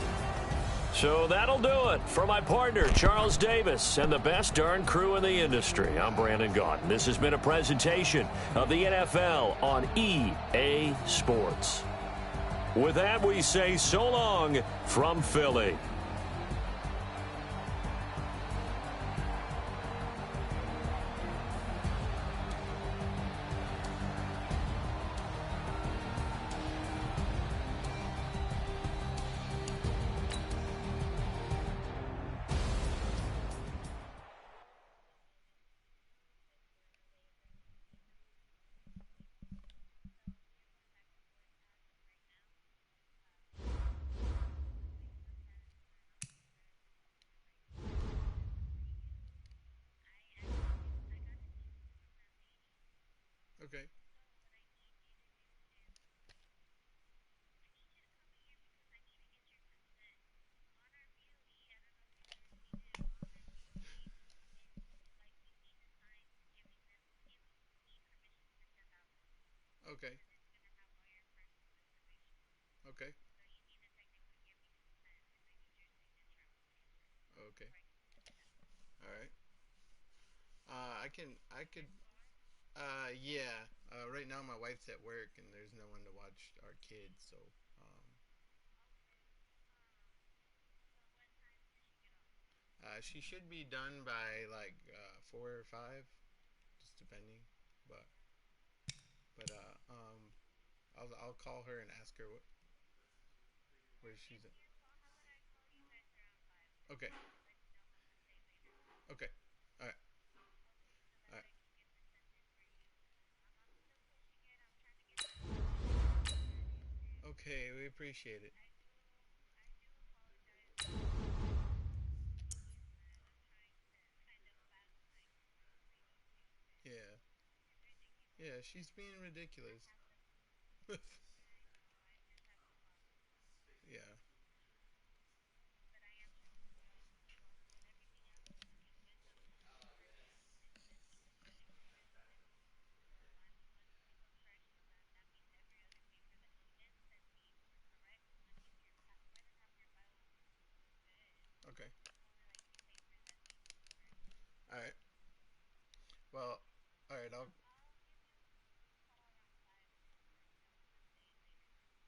So that'll do it for my partner, Charles Davis, and the best darn crew in the industry. I'm Brandon Gaudin. This has been a presentation of the NFL on EA Sports. With that, we say so long from Philly. Okay. Okay. Okay. Okay. All right. Yeah. Right now my wife's at work and there's no one to watch our kids, so, she should be done by like 4 or 5, just depending. But I'll call her and ask her where she's at. Okay. Okay. All right. All right. Okay, we appreciate it. Yeah. Yeah, she's being ridiculous. Yeah. Okay. All right. Well, all right.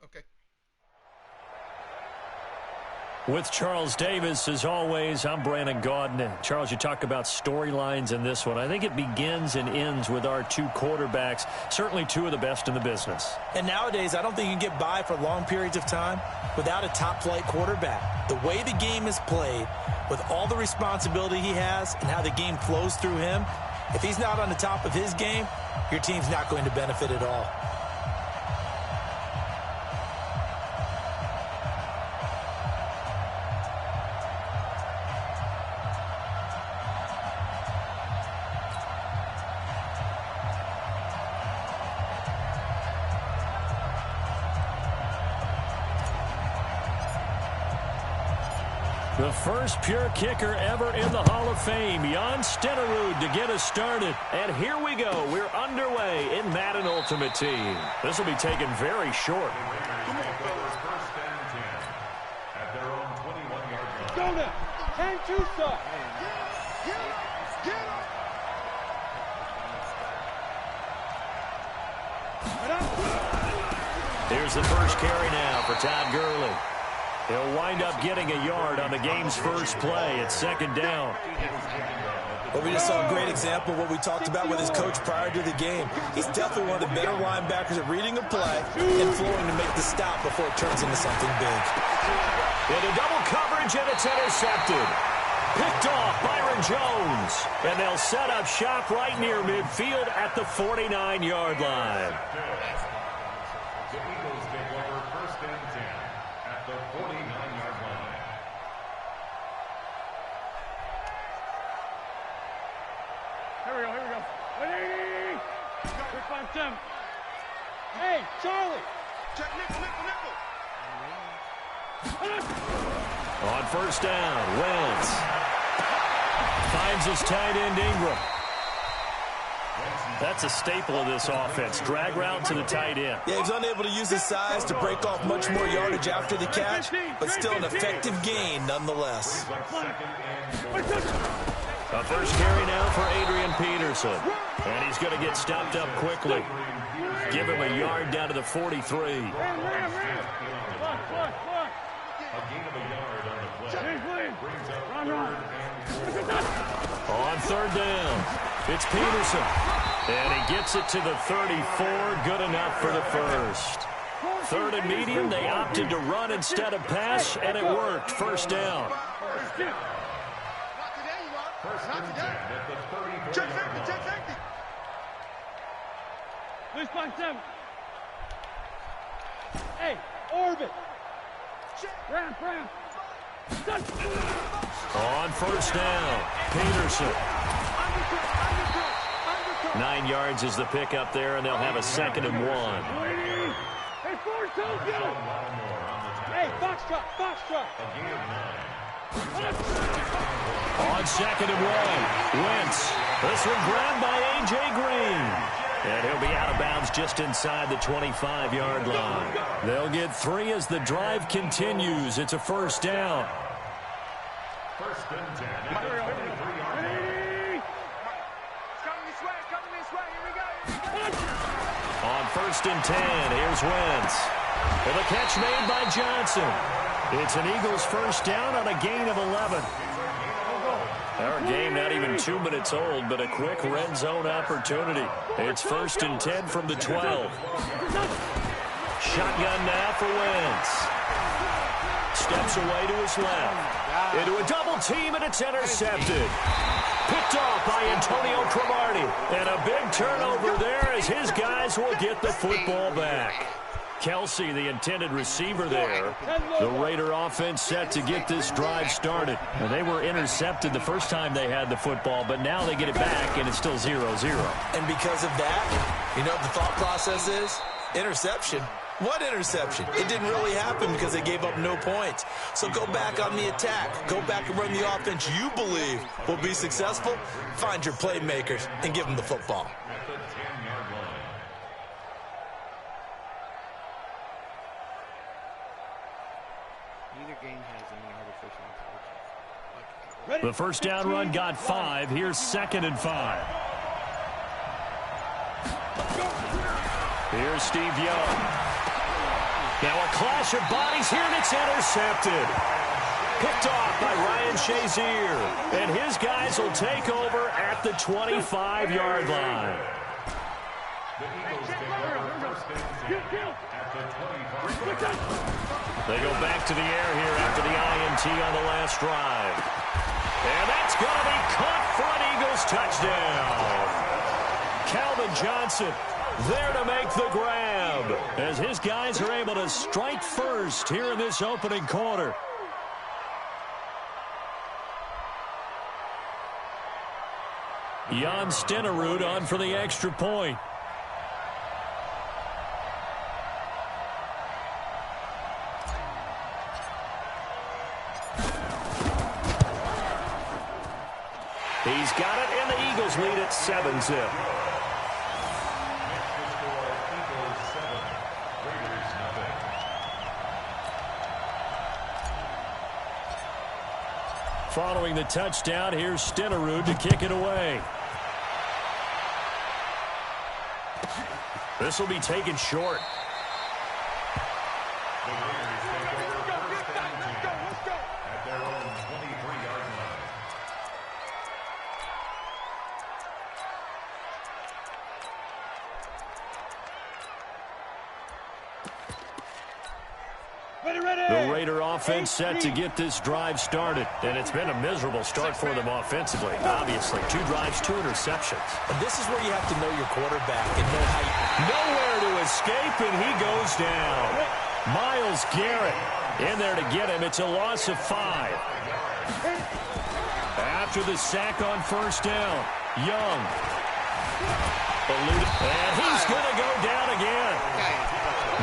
Okay. With Charles Davis, as always, I'm Brandon Gaudin. Charles, you talk about storylines in this one. I think it begins and ends with our two quarterbacks, certainly two of the best in the business. And nowadays, I don't think you can get by for long periods of time without a top-flight quarterback. The way the game is played, with all the responsibility he has and how the game flows through him, if he's not on the top of his game, your team's not going to benefit at all. The first pure kicker ever in the Hall of Fame, Jan Stenerud, to get us started. And here we go. We're underway in Madden Ultimate Team. This will be taken very short. First and 10 at their own 21-yard line. Go now. 10-2 stop. Here's the first carry now for Todd Gurley. He'll wind up getting a yard on the game's first play at second down. Well, we just saw a great example of what we talked about with his coach prior to the game. He's definitely one of the better linebackers at reading a play and flowing to make the stop before it turns into something big. Into double coverage, and it's intercepted. Picked off Byron Jones. And they'll set up shop right near midfield at the 49-yard line. The Eagles take over first and 10 at the 49-yard line. Here we go. 180. Quick 5-10. Hey, Charlie. Check nickel. On first down, Wentz finds his tight end Ingram. That's a staple of this offense. Drag route to the tight end. Yeah, he was unable to use his size to break off much more yardage after the catch, but still an effective gain nonetheless. A first carry now for Adrian Peterson. And he's going to get stopped up quickly. Give him a yard down to the 43. On third down, it's Peterson. And he gets it to the 34, good enough for the first. Third and medium, they opted to run instead of pass, and it worked. First down. Check safety. Please find 7. Hey, orbit. Brown. On first down, Peterson. 9 yards is the pickup there, and they'll have a 2nd and 1. Hey, 4-2, get him. Hey, Foxtrot. On 2nd and 1, Wentz. This one grabbed by A.J. Green. And he'll be out of bounds just inside the 25-yard line. They'll get 3 as the drive continues. It's a first down. First and 10. Coming this way. Here we go. On first and 10, here's Wentz. And the catch made by Johnson. It's an Eagles first down on a gain of 11. Our game not even 2 minutes old, but a quick red zone opportunity. It's first and 10 from the 12. Shotgun now for Wentz. Steps away to his left. Into a double team, and it's intercepted. Picked off by Antonio Cromartie. And a big turnover there as his guys will get the football back. Kelsey, the intended receiver there. The Raider offense set to get this drive started. And they were intercepted the first time they had the football, but now they get it back, and it's still 0-0. And because of that, you know what the thought process is? Interception. What interception? It didn't really happen because they gave up no points. So go back on the attack. Go back and run the offense you believe will be successful. Find your playmakers and give them the football. The first down run got 5. Here's 2nd and 5. Here's Steve Young. Now a clash of bodies here, and it's intercepted. Picked off by Ryan Shazier. And his guys will take over at the 25-yard line. They go back to the air here after the INT on the last drive. And that's going to be caught for an Eagles touchdown. Calvin Johnson there to make the grab as his guys are able to strike first here in this opening quarter. Jan Stenerud on for the extra point. He's got it, and the Eagles lead at 7-zip. Following the touchdown, here's Stenerud to kick it away. This will be taken short. The Raider offense set to get this drive started, and it's been a miserable start for them offensively. Obviously, 2 drives, 2 interceptions. And this is where you have to know your quarterback and know how you... Nowhere to escape, and he goes down. Myles Garrett in there to get him. It's a loss of 5. After the sack on first down, Young. And he's going to go down again.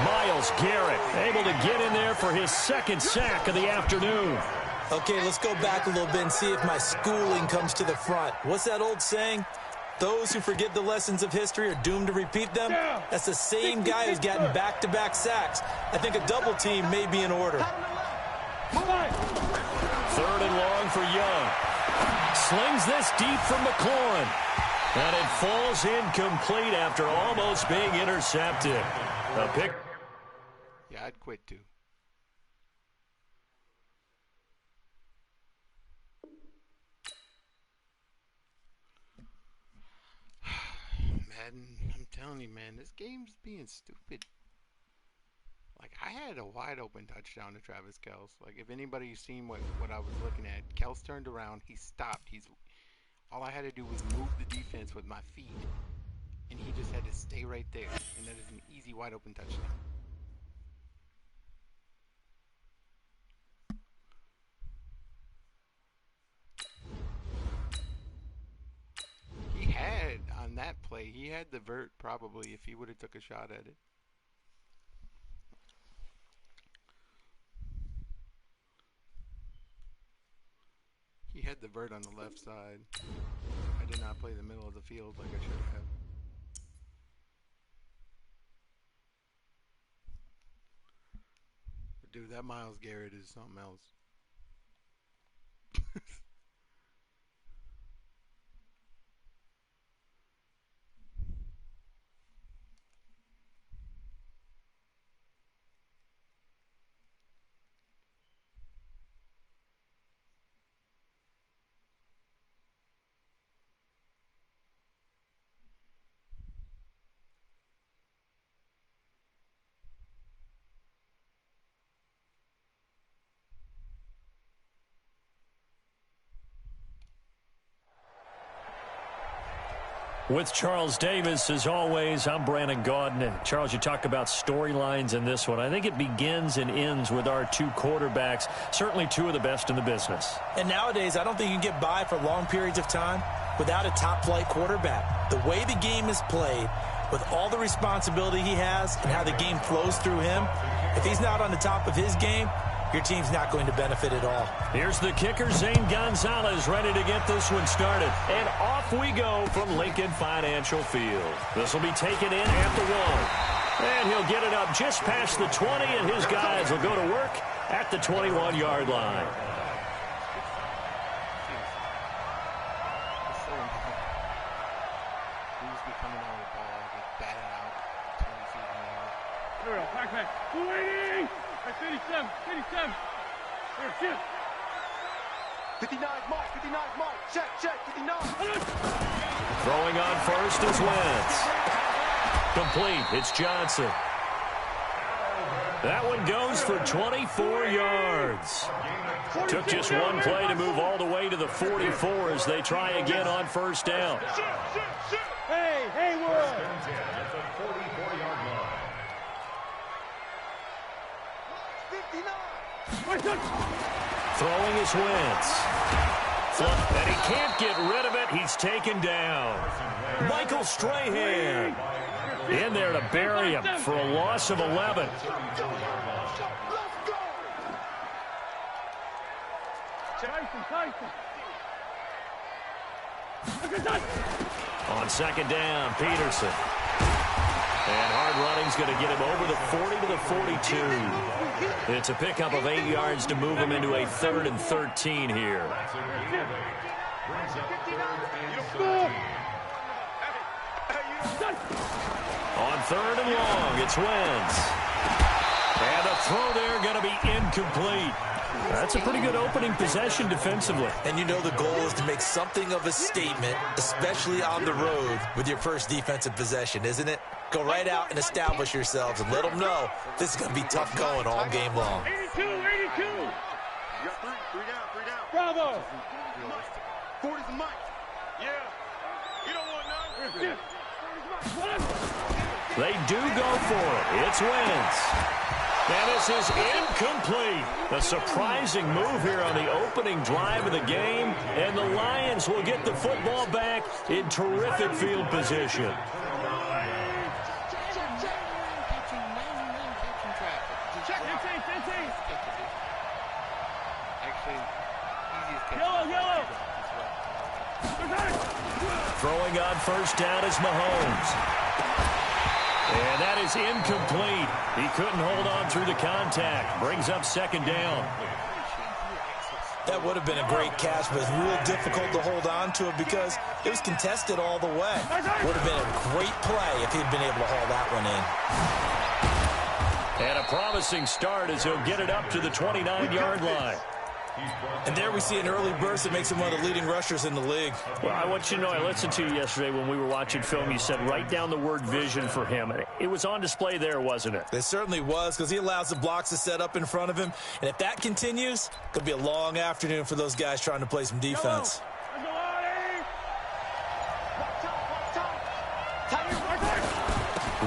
Myles Garrett able to get in there for his 2nd sack of the afternoon. Okay, let's go back a little bit and see if my schooling comes to the front. What's that old saying? Those who forget the lessons of history are doomed to repeat them. That's the same guy who's gotten back-to-back sacks. I think a double team may be in order. 3rd and long for Young. Slings this deep from McLaurin. And it falls incomplete after almost being intercepted. A pick. Yeah, I'd quit too. Madden, I'm telling you, man, this game's being stupid. Like, I had a wide open touchdown to Travis Kelce. Like, if anybody's seen what I was looking at, Kelce turned around, he stopped. All I had to do was move the defense with my feet, and he just had to stay right there. And that is an easy wide open touchdown. He had, on that play, he had the vert probably if he would have took a shot at it. He had the vert on the left side. I did not play the middle of the field like I should have. But dude, that Myles Garrett is something else. With Charles Davis, as always, I'm Brandon Gaudin. Charles, you talk about storylines in this one. I think it begins and ends with our two quarterbacks, certainly two of the best in the business. And nowadays, I don't think you can get by for long periods of time without a top-flight quarterback. The way the game is played, with all the responsibility he has and how the game flows through him, if he's not on the top of his game, your team's not going to benefit at all. Here's the kicker, Zane Gonzalez, ready to get this one started. And off we go from Lincoln Financial Field. This will be taken in at the 1. And he'll get it up just past the 20, and his guys will go to work at the 21-yard line. Waiting! 57, 57. Here, shoot. 59, Mike, 59, Mike. Check, 59. Throwing on first is Wentz. Complete. It's Johnson. That one goes for 24 yards. Took just one play to move all the way to the 44 as they try again on first down. Hey, Haywood! At the 44-yard line. Throwing is Wentz. And he can't get rid of it. He's taken down. Michael Strahan in there to bury him for a loss of 11. On second down, Peterson. And hard running's going to get him over the 40 to the 42. It's a pickup of 8 yards to move him into a 3rd and 13 here. On 3rd and long, it's Wentz. And the throw there going to be incomplete. That's a pretty good opening possession defensively. And you know the goal is to make something of a statement, especially on the road with your first defensive possession, isn't it? Go right out and establish yourselves and let them know this is going to be tough going all game long. 82, 82. You got three down. Bravo. 40's the Mike. Yeah. You don't want none. They do go for it. It's Wentz. And this is incomplete. A surprising move here on the opening drive of the game. And the Lions will get the football back in terrific field position. Throwing on first down is Mahomes. And that is incomplete. He couldn't hold on through the contact. Brings up second down. That would have been a great catch, but it's real difficult to hold on to it because it was contested all the way. Would have been a great play if he'd been able to haul that one in. And a promising start as he'll get it up to the 29-yard line. And there we see an early burst that makes him one of the leading rushers in the league. Well, I want you to know, I listened to you yesterday when we were watching film. You said write down the word vision for him. It was on display there, wasn't it? It certainly was, because he allows the blocks to set up in front of him. And if that continues, it could be a long afternoon for those guys trying to play some defense.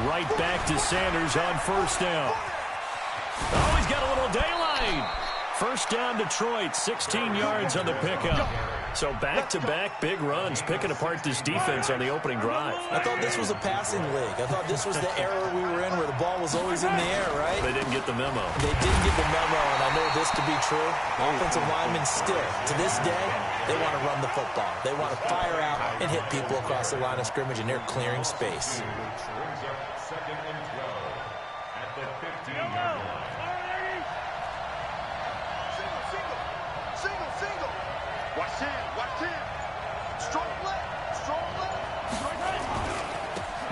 Right back to Sanders on first down. Oh, he's got a little daylight. First down, Detroit, 16 yards on the pickup. So back-to-back big runs, picking apart this defense on the opening drive. I thought this was a passing league. I thought this was the era we were in where the ball was always in the air, right? They didn't get the memo. They didn't get the memo, and I know this to be true. Offensive linemen still, to this day, they want to run the football. They want to fire out and hit people across the line of scrimmage, and they're clearing space. Second and 12 at the 15-yard line. Single. Watch him. Strong left.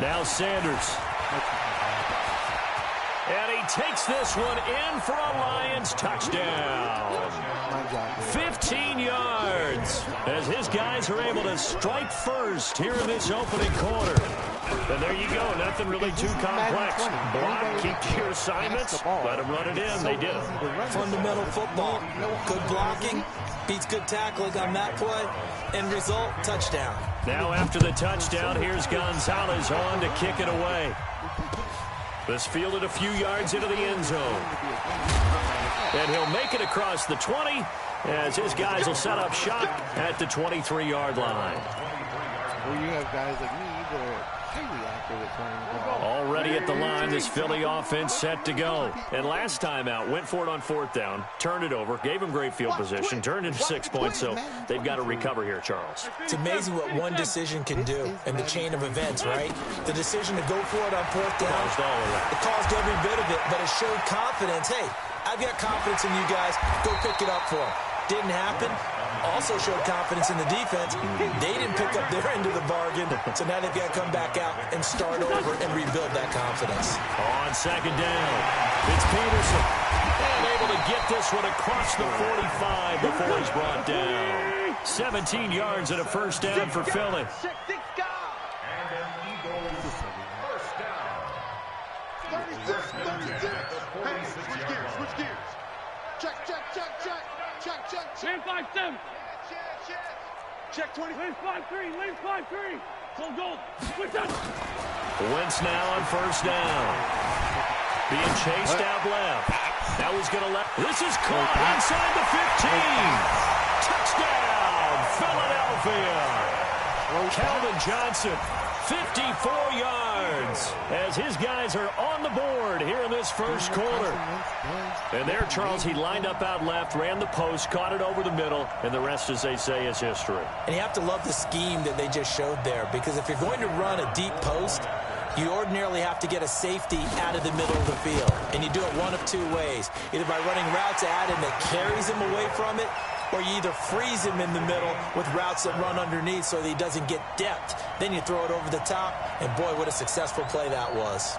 Now Sanders. And he takes this one in for a Lions touchdown. 15 yards as his guys are able to strike first here in this opening quarter. And there you go. Nothing really too complex. Block, keep to your assignments, let them run it in. They did. Fundamental football. Good blocking beats good tackling on that play. End result, touchdown. Now after the touchdown, here's Gonzalez on to kick it away. This fielded a few yards into the end zone. And he'll make it across the 20 as his guys will set up shop at the 23-yard line. Well, you have guys like me that are highly accurate at throwing the ball. Already at the line, this Philly offense set to go. And last time out, went for it on fourth down, turned it over, gave him great field position, turned into 6 points, so they've got to recover here, Charles. It's amazing what one decision can do in the chain of events, right? The decision to go for it on fourth down, Caused all of that. it caused every bit of it, but it showed confidence. Hey, I've got confidence in you guys. Go pick it up for them. Didn't happen. Also showed confidence in the defense. They didn't pick up their end of the bargain, so now they've got to come back out and start over and rebuild that confidence. On second down, it's Peterson. And able to get this one across the 45 before he's brought down. 17 yards and a first down for Philly. And an Eagles first down. 36. Hey, switch gears. Check. Lane 5-7. Check 20. Lane 5-3. Full goal. Switch up. Wentz now on first down. Being chased out left. Now he's going to let. This is caught inside the 15. Touchdown, Philadelphia. Calvin Johnson, 54 yards as his guys are on the board here in this first quarter. And there, Charles, he lined up out left, ran the post, caught it over the middle, and the rest, as they say, is history. And you have to love the scheme that they just showed there, because if you're going to run a deep post, you ordinarily have to get a safety out of the middle of the field. And you do it one of two ways, either by running routes at him that carries him away from it, or you either freeze him in the middle with routes that run underneath so that he doesn't get depth. Then you throw it over the top, and boy, what a successful play that was.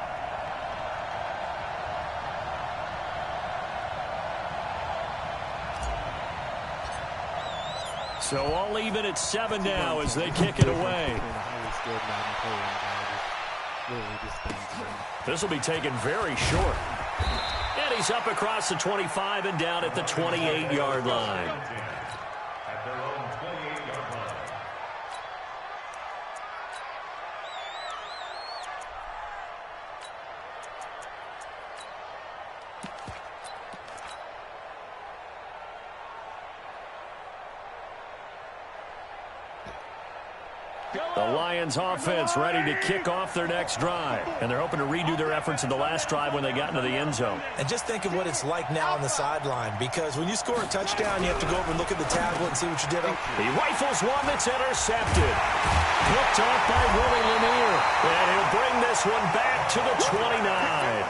So all even at 7 now as they kick it away. This will be taken very short. And he's up across the 25 and down at the 28-yard line. At their own 28-yard line. The Lions offense ready to kick off their next drive. And they're hoping to redo their efforts in the last drive when they got into the end zone. And just think of what it's like now on the sideline, because when you score a touchdown, you have to go over and look at the tablet and see what you did. He rifles one that's intercepted. Picked off by Willie Lanier. And he'll bring this one back to the 29.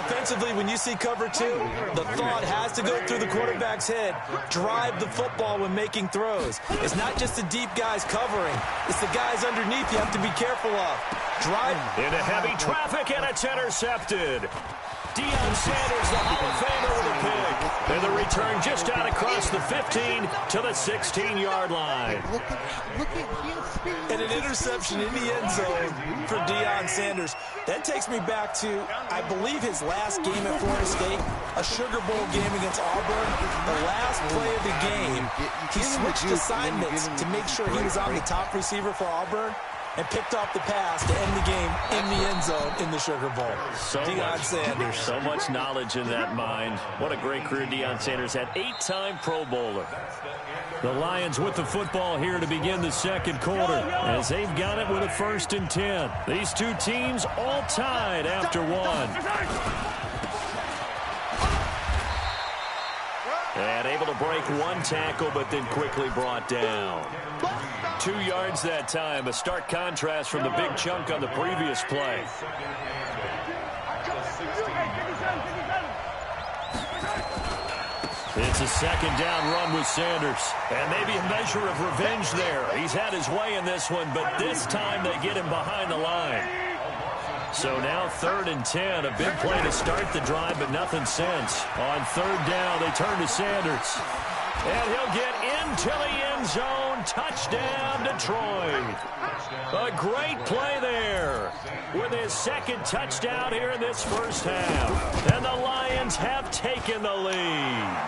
Offensively, when you see cover two, the thought has to go through the quarterback's head. Drive the football when making throws. It's not just the deep guys covering. It's the guys underneath you have to be careful of. Drive. Into heavy traffic, and it's intercepted. Deion Sanders, the Hall of Famer, with a pick. And the return just out across the 15 to the 16-yard line. And an interception in the end zone for Deion Sanders. That takes me back to, I believe, his last game at Florida State, a Sugar Bowl game against Auburn. The last play of the game, he switched assignments to make sure he was on the top receiver for Auburn and picked off the pass to end the game in the end zone in the Sugar Bowl. Deion Sanders. So much knowledge in that mind. What a great career Deion Sanders had. 8-time Pro Bowler. The Lions with the football here to begin the second quarter as they've got it with a 1st and 10. These two teams all tied after one. And able to break one tackle, but then quickly brought down. 2 yards that time, a stark contrast from the big chunk on the previous play. It's a 2nd down run with Sanders. And maybe a measure of revenge there. He's had his way in this one, but this time they get him behind the line. So now 3rd and 10, a big play to start the drive, but nothing since. On 3rd down, they turn to Sanders. And he'll get into the end zone. Touchdown, Detroit. A great play there with his 2nd touchdown here in this first half. And the Lions have taken the lead.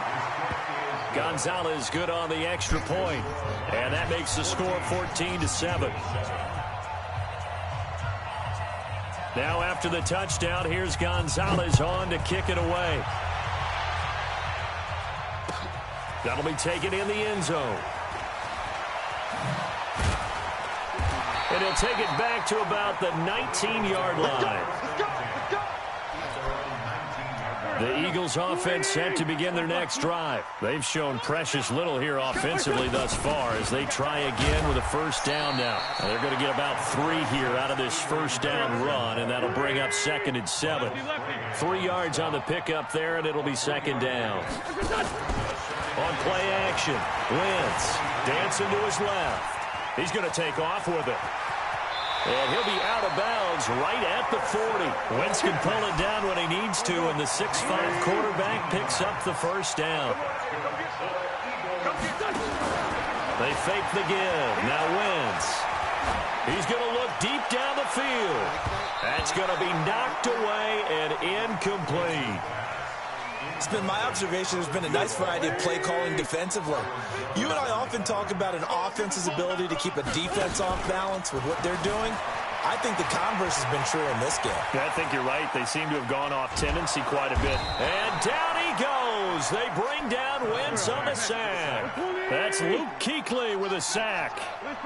Gonzalez good on the extra point. And that makes the score 14-7. Now after the touchdown, here's Gonzalez on to kick it away. That'll be taken in the end zone. And he'll take it back to about the 19-yard line. The Eagles offense set to begin their next drive. They've shown precious little here offensively thus far as they try again with a 1st down now. And they're going to get about 3 here out of this 1st down run, and that'll bring up 2nd and 7. 3 yards on the pickup there, and it'll be 2nd down. On play action, Wentz dancing to his left. He's going to take off with it. And he'll be out of bounds right at the 40. Wentz can pull it down when he needs to, and the 6'5" quarterback picks up the 1st down. They fake the give. Now Wentz. He's going to look deep down the field. That's going to be knocked away and incomplete. It's been my observation there's been a nice variety of play calling defensively. You and I often talk about an offense's ability to keep a defense off balance with what they're doing. I think the converse has been true in this game. I think you're right. They seem to have gone off tendency quite a bit. And down he goes. They bring down Wentz on the sack. That's Luke Kuechly with a sack.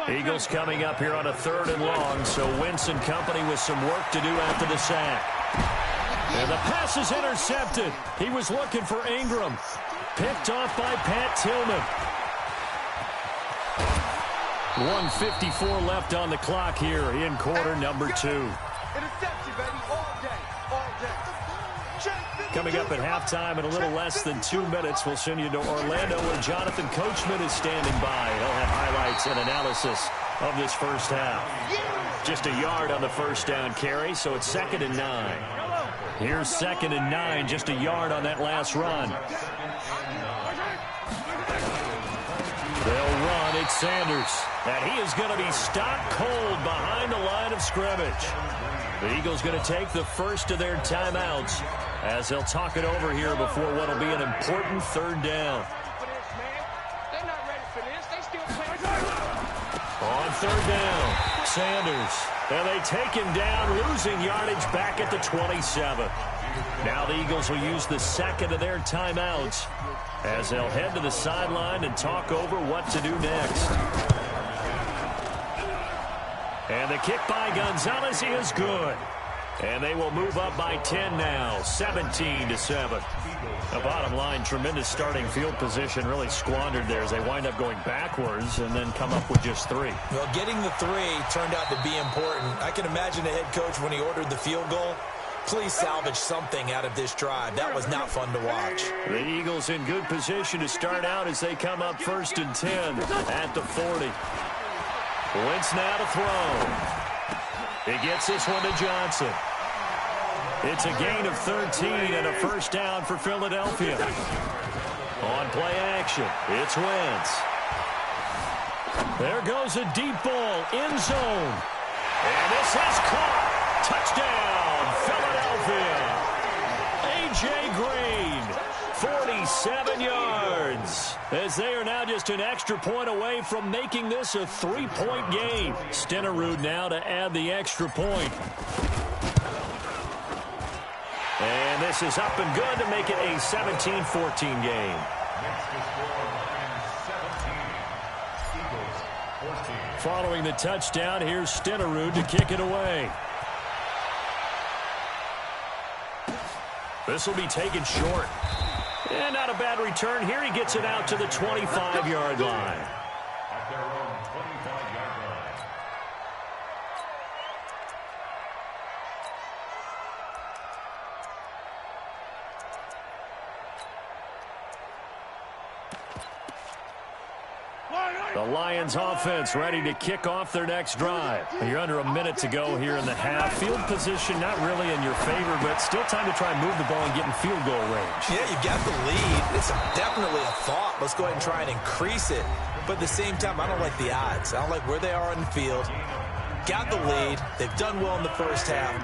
Eagles coming up here on a 3rd and long, so Wentz and company with some work to do after the sack. And the pass is intercepted. He was looking for Ingram. Picked off by Pat Tillman. 1:54 left on the clock here in quarter number 2. Coming up at halftime in a little less than 2 minutes, we'll send you to Orlando where Jonathan Coachman is standing by. He'll have highlights and analysis of this first half. Just a yard on the 1st down carry, so it's 2nd and 9. Here's 2nd and 9, just a yard on that last run. They'll run. It's Sanders. And he is going to be stock cold behind the line of scrimmage. The Eagles going to take the first of their timeouts as they'll talk it over here before what will be an important 3rd down. On 3rd down, Sanders. And they take him down, losing yardage back at the 27. Now the Eagles will use the 2nd of their timeouts as they'll head to the sideline and talk over what to do next. And the kick by Gonzalez is good. And they will move up by 10 now, 17-7. The bottom line, tremendous starting field position, really squandered there as they wind up going backwards and then come up with just 3. Well, getting the 3 turned out to be important. I can imagine the head coach when he ordered the field goal. Please salvage something out of this drive. That was not fun to watch. The Eagles in good position to start out as they come up 1st and 10 at the 40. Wentz now to throw. He gets this one to Johnson. It's a gain of 13 and a first down for Philadelphia. On play action, it's Wentz. There goes a deep ball, end zone. And this is caught. Touchdown, Philadelphia. A.J. Green, 47 yards. As they are now just an extra point away from making this a 3-point game. Stenerud now to add the extra point. And this is up and good to make it a 17-14 game. Following the touchdown, here's Stenerud to kick it away. This will be taken short. And not a bad return here. He gets it out to the 25-yard line. At their own 25-yard line. The Lions offense ready to kick off their next drive. You're under a minute to go here in the half. Field position not really in your favor, but still time to try and move the ball and get in field goal range. Yeah, you got the lead. It's definitely a thought. Let's go ahead and try and increase it. But at the same time, I don't like the odds. I don't like where they are on the field. Got the lead. They've done well in the first half.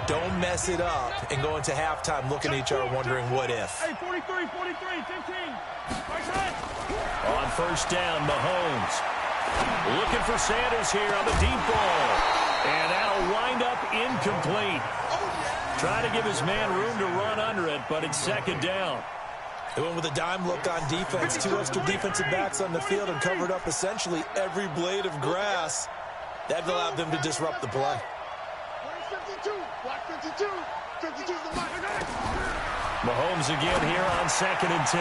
Don't mess it up and go into halftime looking at each other wondering what if. Hey, 43, 15. On first down, Mahomes. Looking for Sanders here on the deep ball. And that'll wind up incomplete. Trying to give his man room to run under it, but it's second down. They went with a dime look on defense. 2 extra defensive backs on the field and covered up essentially every blade of grass. That allowed them to disrupt the play. 52. Watch 52. 52's the mark. Mahomes again here on 2nd and 10.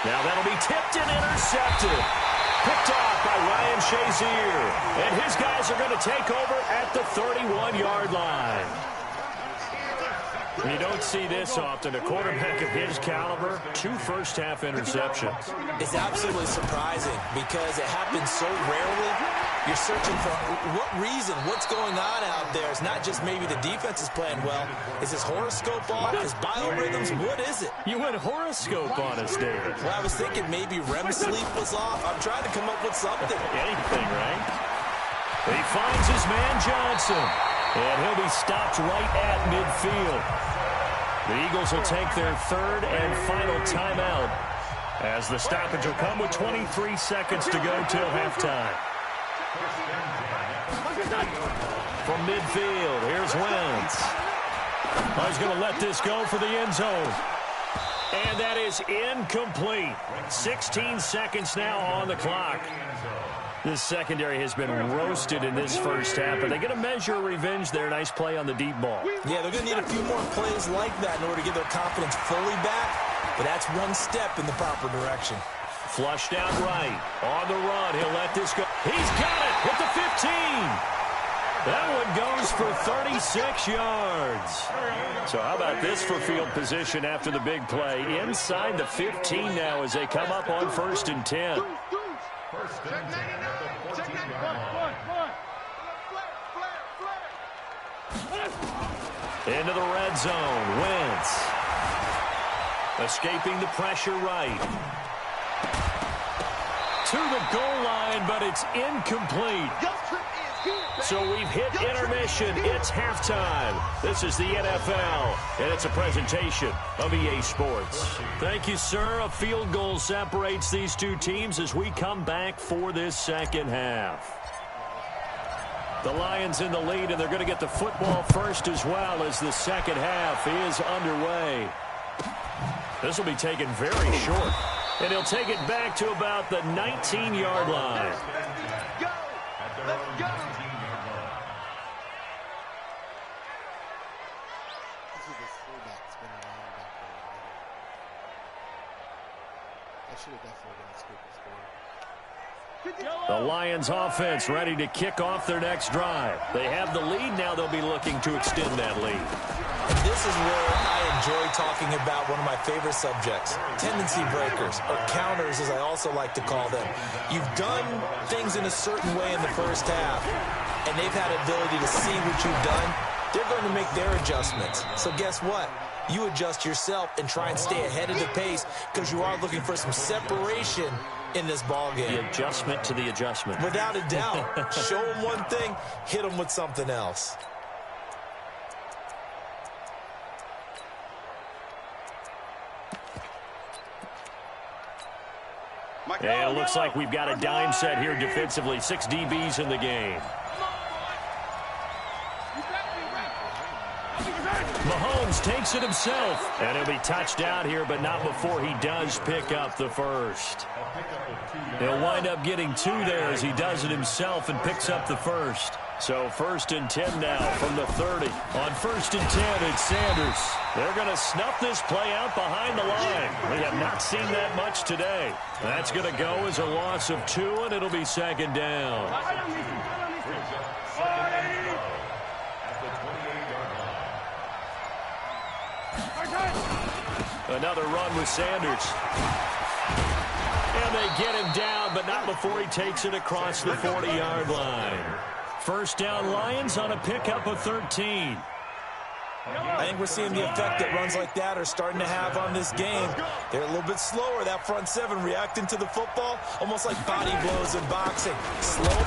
Now that'll be tipped and intercepted. Picked off by Ryan Shazier. And his guys are going to take over at the 31-yard line. You don't see this often. A quarterback of his caliber, 2 first-half interceptions. It's absolutely surprising because it happens so rarely. You're searching for what reason, what's going on out there. It's not just maybe the defense is playing well. Is his horoscope off? His biorhythms? What is it? You went horoscope on us, David. Well, I was thinking maybe REM sleep was off. I'm trying to come up with something. Anything, right? He finds his man Johnson. And he'll be stopped right at midfield. The Eagles will take their 3rd and final timeout as the stoppage will come with 23 seconds to go till halftime. From midfield, here's Wentz. He's going to let this go for the end zone. And that is incomplete. 16 seconds now on the clock. This secondary has been roasted in this first half, but they're going to measure revenge there. Nice play on the deep ball. Yeah, they're going to need a few more plays like that in order to get their confidence fully back, but that's one step in the proper direction. Flushed out right. On the run, he'll let this go. He's got it at the 15. That one goes for 36 yards. So how about this for field position after the big play? Inside the 15 now as they come up on 1st and 10. First and 10 at the 14-yard line. Into the red zone. Wentz. Escaping the pressure right. To the goal line, but it's incomplete. So we've hit intermission. It's halftime. This is the NFL, and it's a presentation of EA Sports. Thank you, sir. A field goal separates these two teams as we come back for this second half. The Lions in the lead, and they're going to get the football first as well as the second half is underway. This will be taken very short, and he'll take it back to about the 19-yard line. Let's go. should have definitely been a scoop score. The Lions offense ready to kick off their next drive. They have the lead. Now they'll be looking to extend that lead. And this is where I enjoy talking about one of my favorite subjects, tendency breakers, or counters as I also like to call them. You've done things in a certain way in the first half, and they've had ability to see what you've done. They're going to make their adjustments. So guess what? You adjust yourself and try and stay ahead of the pace because you are looking for some separation in this ball game. The adjustment to the adjustment. Without a doubt. Show them one thing, hit them with something else. And it looks like we've got a dime set here defensively. 6 DBs in the game. Mahomes takes it himself. And he'll be touched out here, but not before he does pick up the first. He'll wind up getting 2 there as he does it himself and picks up the first. So 1st and 10 now from the 30. On 1st and 10, it's Sanders. They're going to snuff this play out behind the line. We have not seen that much today. That's going to go as a loss of 2, and it'll be 2nd down. Another run with Sanders. And they get him down, but not before he takes it across the 40-yard line. 1st down Lions on a pickup of 13. I think we're seeing the effect that runs like that are starting to have on this game. They're a little bit slower, that front 7 reacting to the football, almost like body blows in boxing. Slow.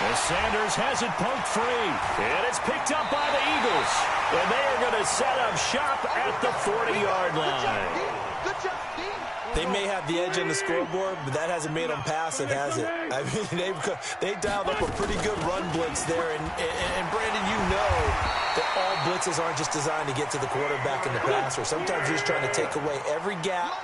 As Sanders has it poked free. And it's picked up by the Eagles. And they are going to set up shop at the 40-yard line. They may have the edge on the scoreboard, but that hasn't made them passive, has it? I mean, they dialed up a pretty good run blitz there. And Brandon, you know that all blitzes aren't just designed to get to the quarterback and the passer. Sometimes you're just trying to take away every gap,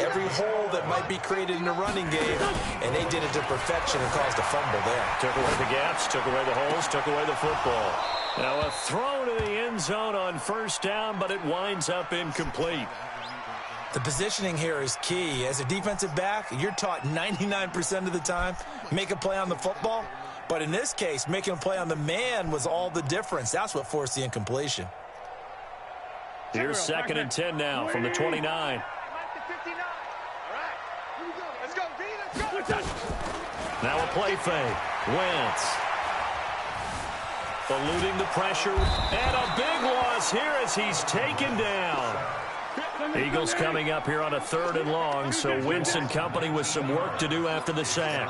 every hole that might be created in the running game, and they did it to perfection and caused a fumble there. Took away the gaps, took away the holes, took away the football. Now a throw to the end zone on 1st down, but it winds up incomplete. The positioning here is key. As a defensive back, you're taught 99% of the time, make a play on the football. But in this case, making a play on the man was all the difference. That's what forced the incompletion. Here's 2nd and 10 now from the 29. Now a play fake. Wentz. Eluding the pressure. And a big loss here as he's taken down. Eagles coming up here on a 3rd and long, so Wentz and company with some work to do after the sack.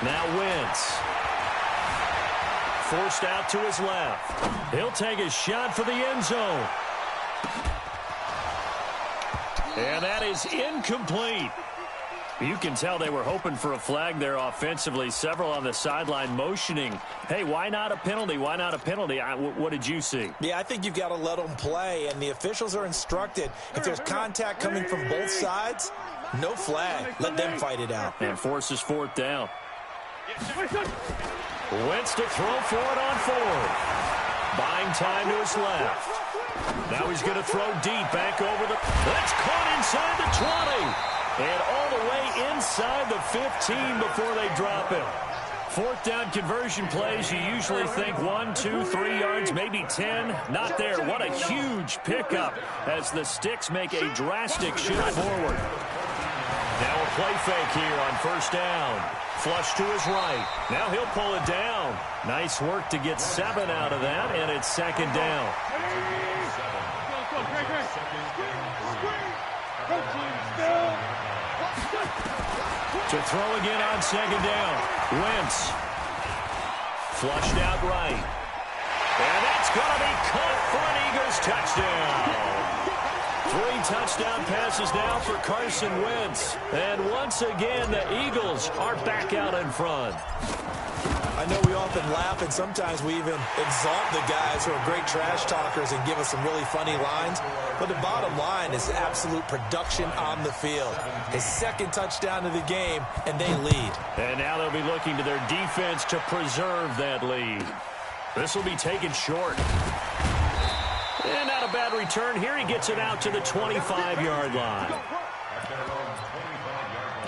Now Wentz. Forced out to his left. He'll take a shot for the end zone. And that is incomplete. You can tell they were hoping for a flag there offensively. Several on the sideline motioning. Hey, why not a penalty? Why not a penalty? What did you see? Yeah, I think you've got to let them play, and the officials are instructed. If there's contact coming from both sides, no flag. Let them fight it out. And forces 4th down. Wentz to throw for it on 4th. Buying time to his left. Now he's going to throw deep back over the... That's caught inside the 20. And all the way inside the 15 before they drop him. 4th down conversion plays, you usually think 1, 2, 3 yards, maybe 10. Not there. What a huge pickup as the Sticks make a drastic shift forward. Now a play fake here on 1st down. Flush to his right. Now he'll pull it down. Nice work to get 7 out of that, and it's 2nd down. To throw again on 2nd down. Wentz. Flushed out right. And that's going to be caught for an Eagles touchdown. 3 touchdown passes now for Carson Wentz. And once again, the Eagles are back out in front. I know we often laugh, and sometimes we even exalt the guys who are great trash talkers and give us some really funny lines. But the bottom line is absolute production on the field. His 2nd touchdown of the game, and they lead. And now they'll be looking to their defense to preserve that lead. This will be taken short. And not a bad return here. He gets it out to the 25-yard line. At their own 25-yard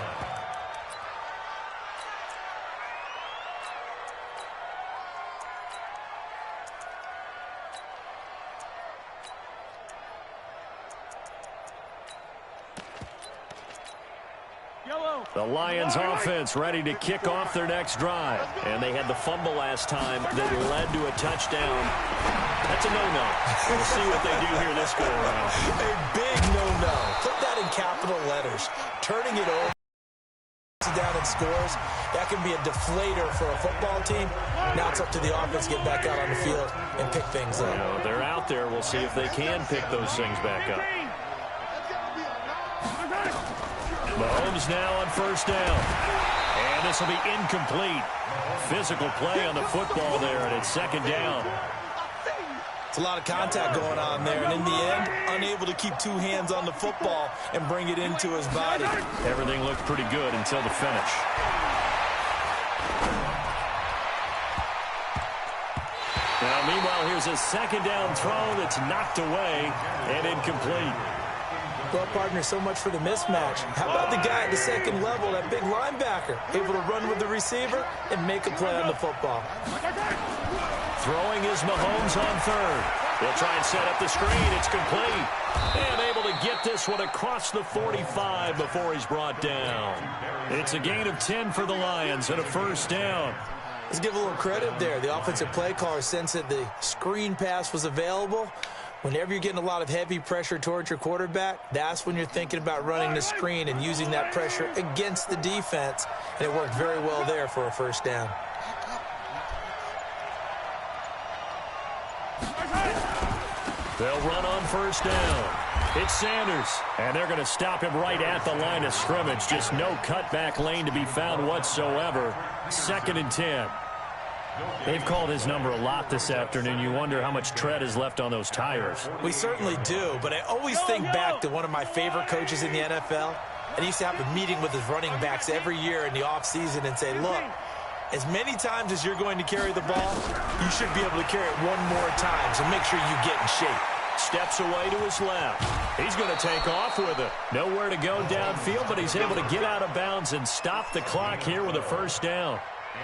line. The Lions offense ready to kick off their next drive. And they had the fumble last time that led to a touchdown. That's a no-no. We'll see what they do here this go-around. A big no-no. Put that in capital letters. Turning it over down and scores, that can be a deflator for a football team. Now it's up to the offense to get back out on the field and pick things up. They're out there. We'll see if they can pick those things back up. Mahomes now on first down. And this will be incomplete. Physical play on the football there, and it's second down. It's a lot of contact going on there, and in the end, unable to keep two hands on the football and bring it into his body. Everything looked pretty good until the finish. Now, meanwhile, here's a second down throw that's knocked away and incomplete. Well, partner, so much for the mismatch. How about the guy at the second level, that big linebacker, able to run with the receiver and make a play on the football? Throwing is Mahomes on third. He'll try and set up the screen. It's complete. And able to get this one across the 45 before he's brought down. It's a gain of 10 for the Lions and a first down. Let's give a little credit there. The offensive play caller sensed that the screen pass was available. Whenever you're getting a lot of heavy pressure towards your quarterback, that's when you're thinking about running the screen and using that pressure against the defense. And it worked very well there for a first down. They'll run on first down. It's Sanders, and they're going to stop him right at the line of scrimmage. Just no cutback lane to be found whatsoever. 2nd and 10. They've called his number a lot this afternoon. You wonder how much tread is left on those tires. We certainly do, but I always think back to one of my favorite coaches in the NFL. And he used to have a meeting with his running backs every year in the offseason and say, look, as many times as you're going to carry the ball, you should be able to carry it one more time, so make sure you get in shape. Steps away to his left. He's going to take off with it. Nowhere to go downfield, but he's able to get out of bounds and stop the clock here with a first down.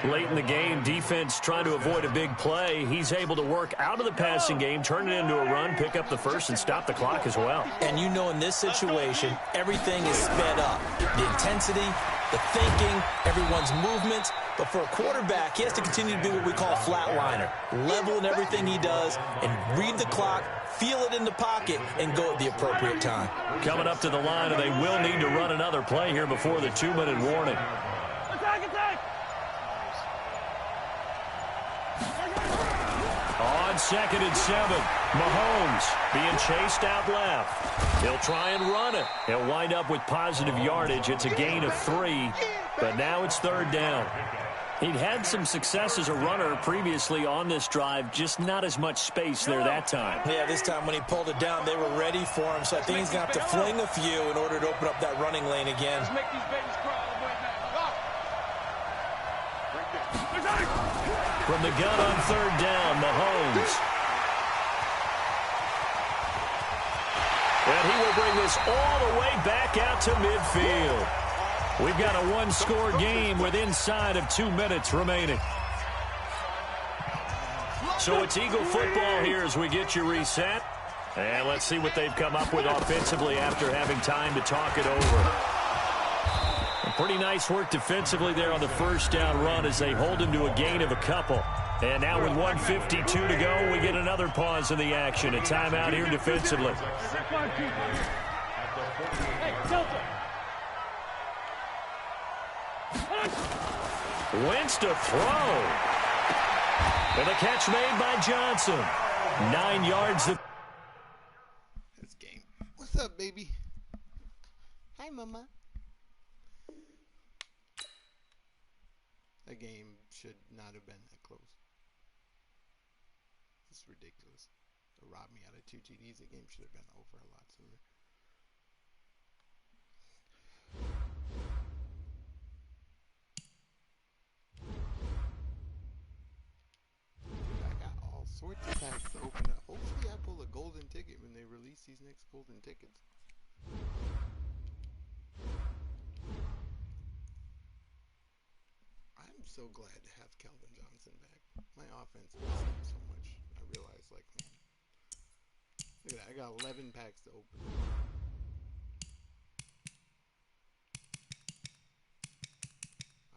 Late in the game, defense trying to avoid a big play. He's able to work out of the passing game, turn it into a run, pick up the first, and stop the clock as well. And you know in this situation, everything is sped up. The intensity, the thinking, everyone's movements. But for a quarterback, he has to continue to be what we call a flatliner. Level in everything he does and read the clock, feel it in the pocket, and go at the appropriate time. Coming up to the line, and they will need to run another play here before the 2-minute warning. On 2nd and 7, Mahomes being chased out left. He'll try and run it. He'll wind up with positive yardage. It's a gain of 3, but now it's 3rd down. He'd had some success as a runner previously on this drive, just not as much space there that time. Yeah, this time when he pulled it down, they were ready for him, so I think he's going to have to fling a few in order to open up that running lane again. Let's make these babies cry all the way back. From the gun on 3rd down, Mahomes. And he will bring this all the way back out to midfield. We've got a one-score game with inside of 2 minutes remaining. So it's Eagle football here as we get you reset. And let's see what they've come up with offensively after having time to talk it over. Pretty nice work defensively there on the first down run as they hold him to a gain of a couple. And now with 1:52 to go, we get another pause in the action. A timeout here defensively. Wentz to throw. And the catch made by Johnson. 9 yards. This game. What's up, baby? Hi, Mama. The game should not have been that close. It's ridiculous. To rob me out of 2 TDs, the game should have been over a lot sooner. Dude, I got all sorts of packs to open up. Hopefully I pull a golden ticket. waste these next golden tickets. I'm so glad to have Calvin Johnson back. My offense misses him so much. I realize, like, man, look at that. I got 11 packs to open.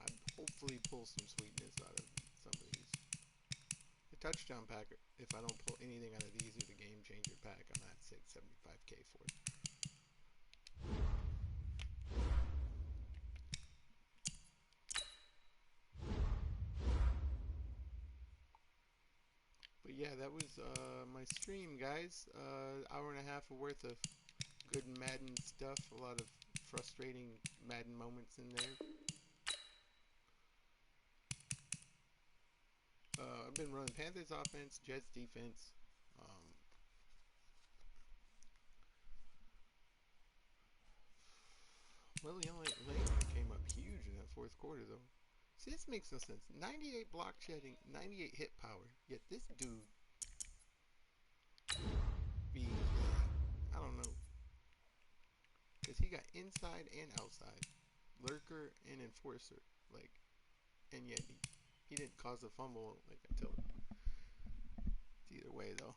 I'd hopefully pull some sweetness out of some of these. The touchdown pack, if I don't pull anything out of these, or the game changer pack, I'm at 675K for it. But yeah, that was my stream, guys. Hour and a half worth of good Madden stuff. A lot of frustrating Madden moments in there. I've been running Panthers offense, Jets defense. Willie Lane came up huge in that fourth quarter, though. See, this makes no sense. 98 block shedding, 98 hit power. Yet this dude be, I don't know. Because he got inside and outside. Lurker and enforcer. Like, and yet he didn't cause a fumble, like, until. Either way, though.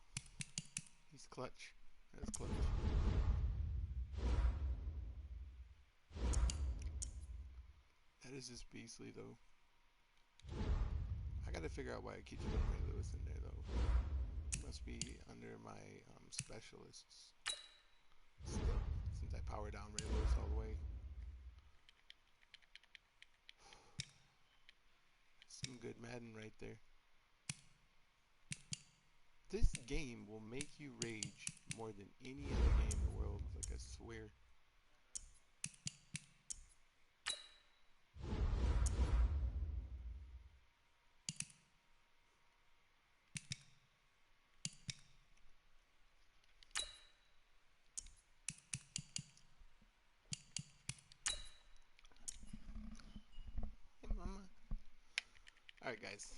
He's clutch. That's clutch. That is just beastly, though. I gotta figure out why I keep putting Ray Lewis in there, though. Must be under my specialists still, since I power down Ray Lewis all the way. Some good Madden right there. This game will make you rage more than any other game in the world, like, I swear. Hey, mama. Alright, guys.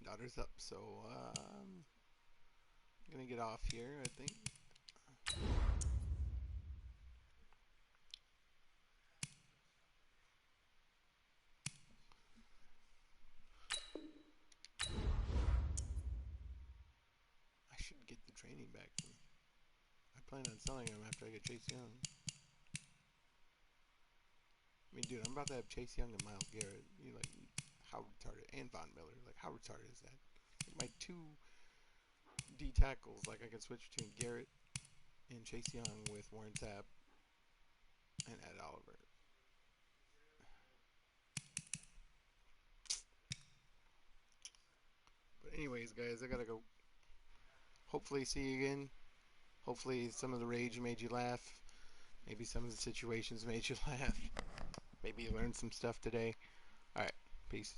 Daughter's up, so, I'm gonna get off here, I think. I should get the training back from him. I plan on selling him after I get Chase Young. I mean, dude, I'm about to have Chase Young and Myles Garrett. You like, how retarded? And Von Miller. Like, how retarded is that? Like, my two D tackles, like, I can switch between Garrett and Chase Young with Warren Sapp and Ed Oliver. But anyways, guys, I gotta go. Hopefully see you again. Hopefully some of the rage made you laugh. Maybe some of the situations made you laugh. Maybe you learned some stuff today. Alright, peace.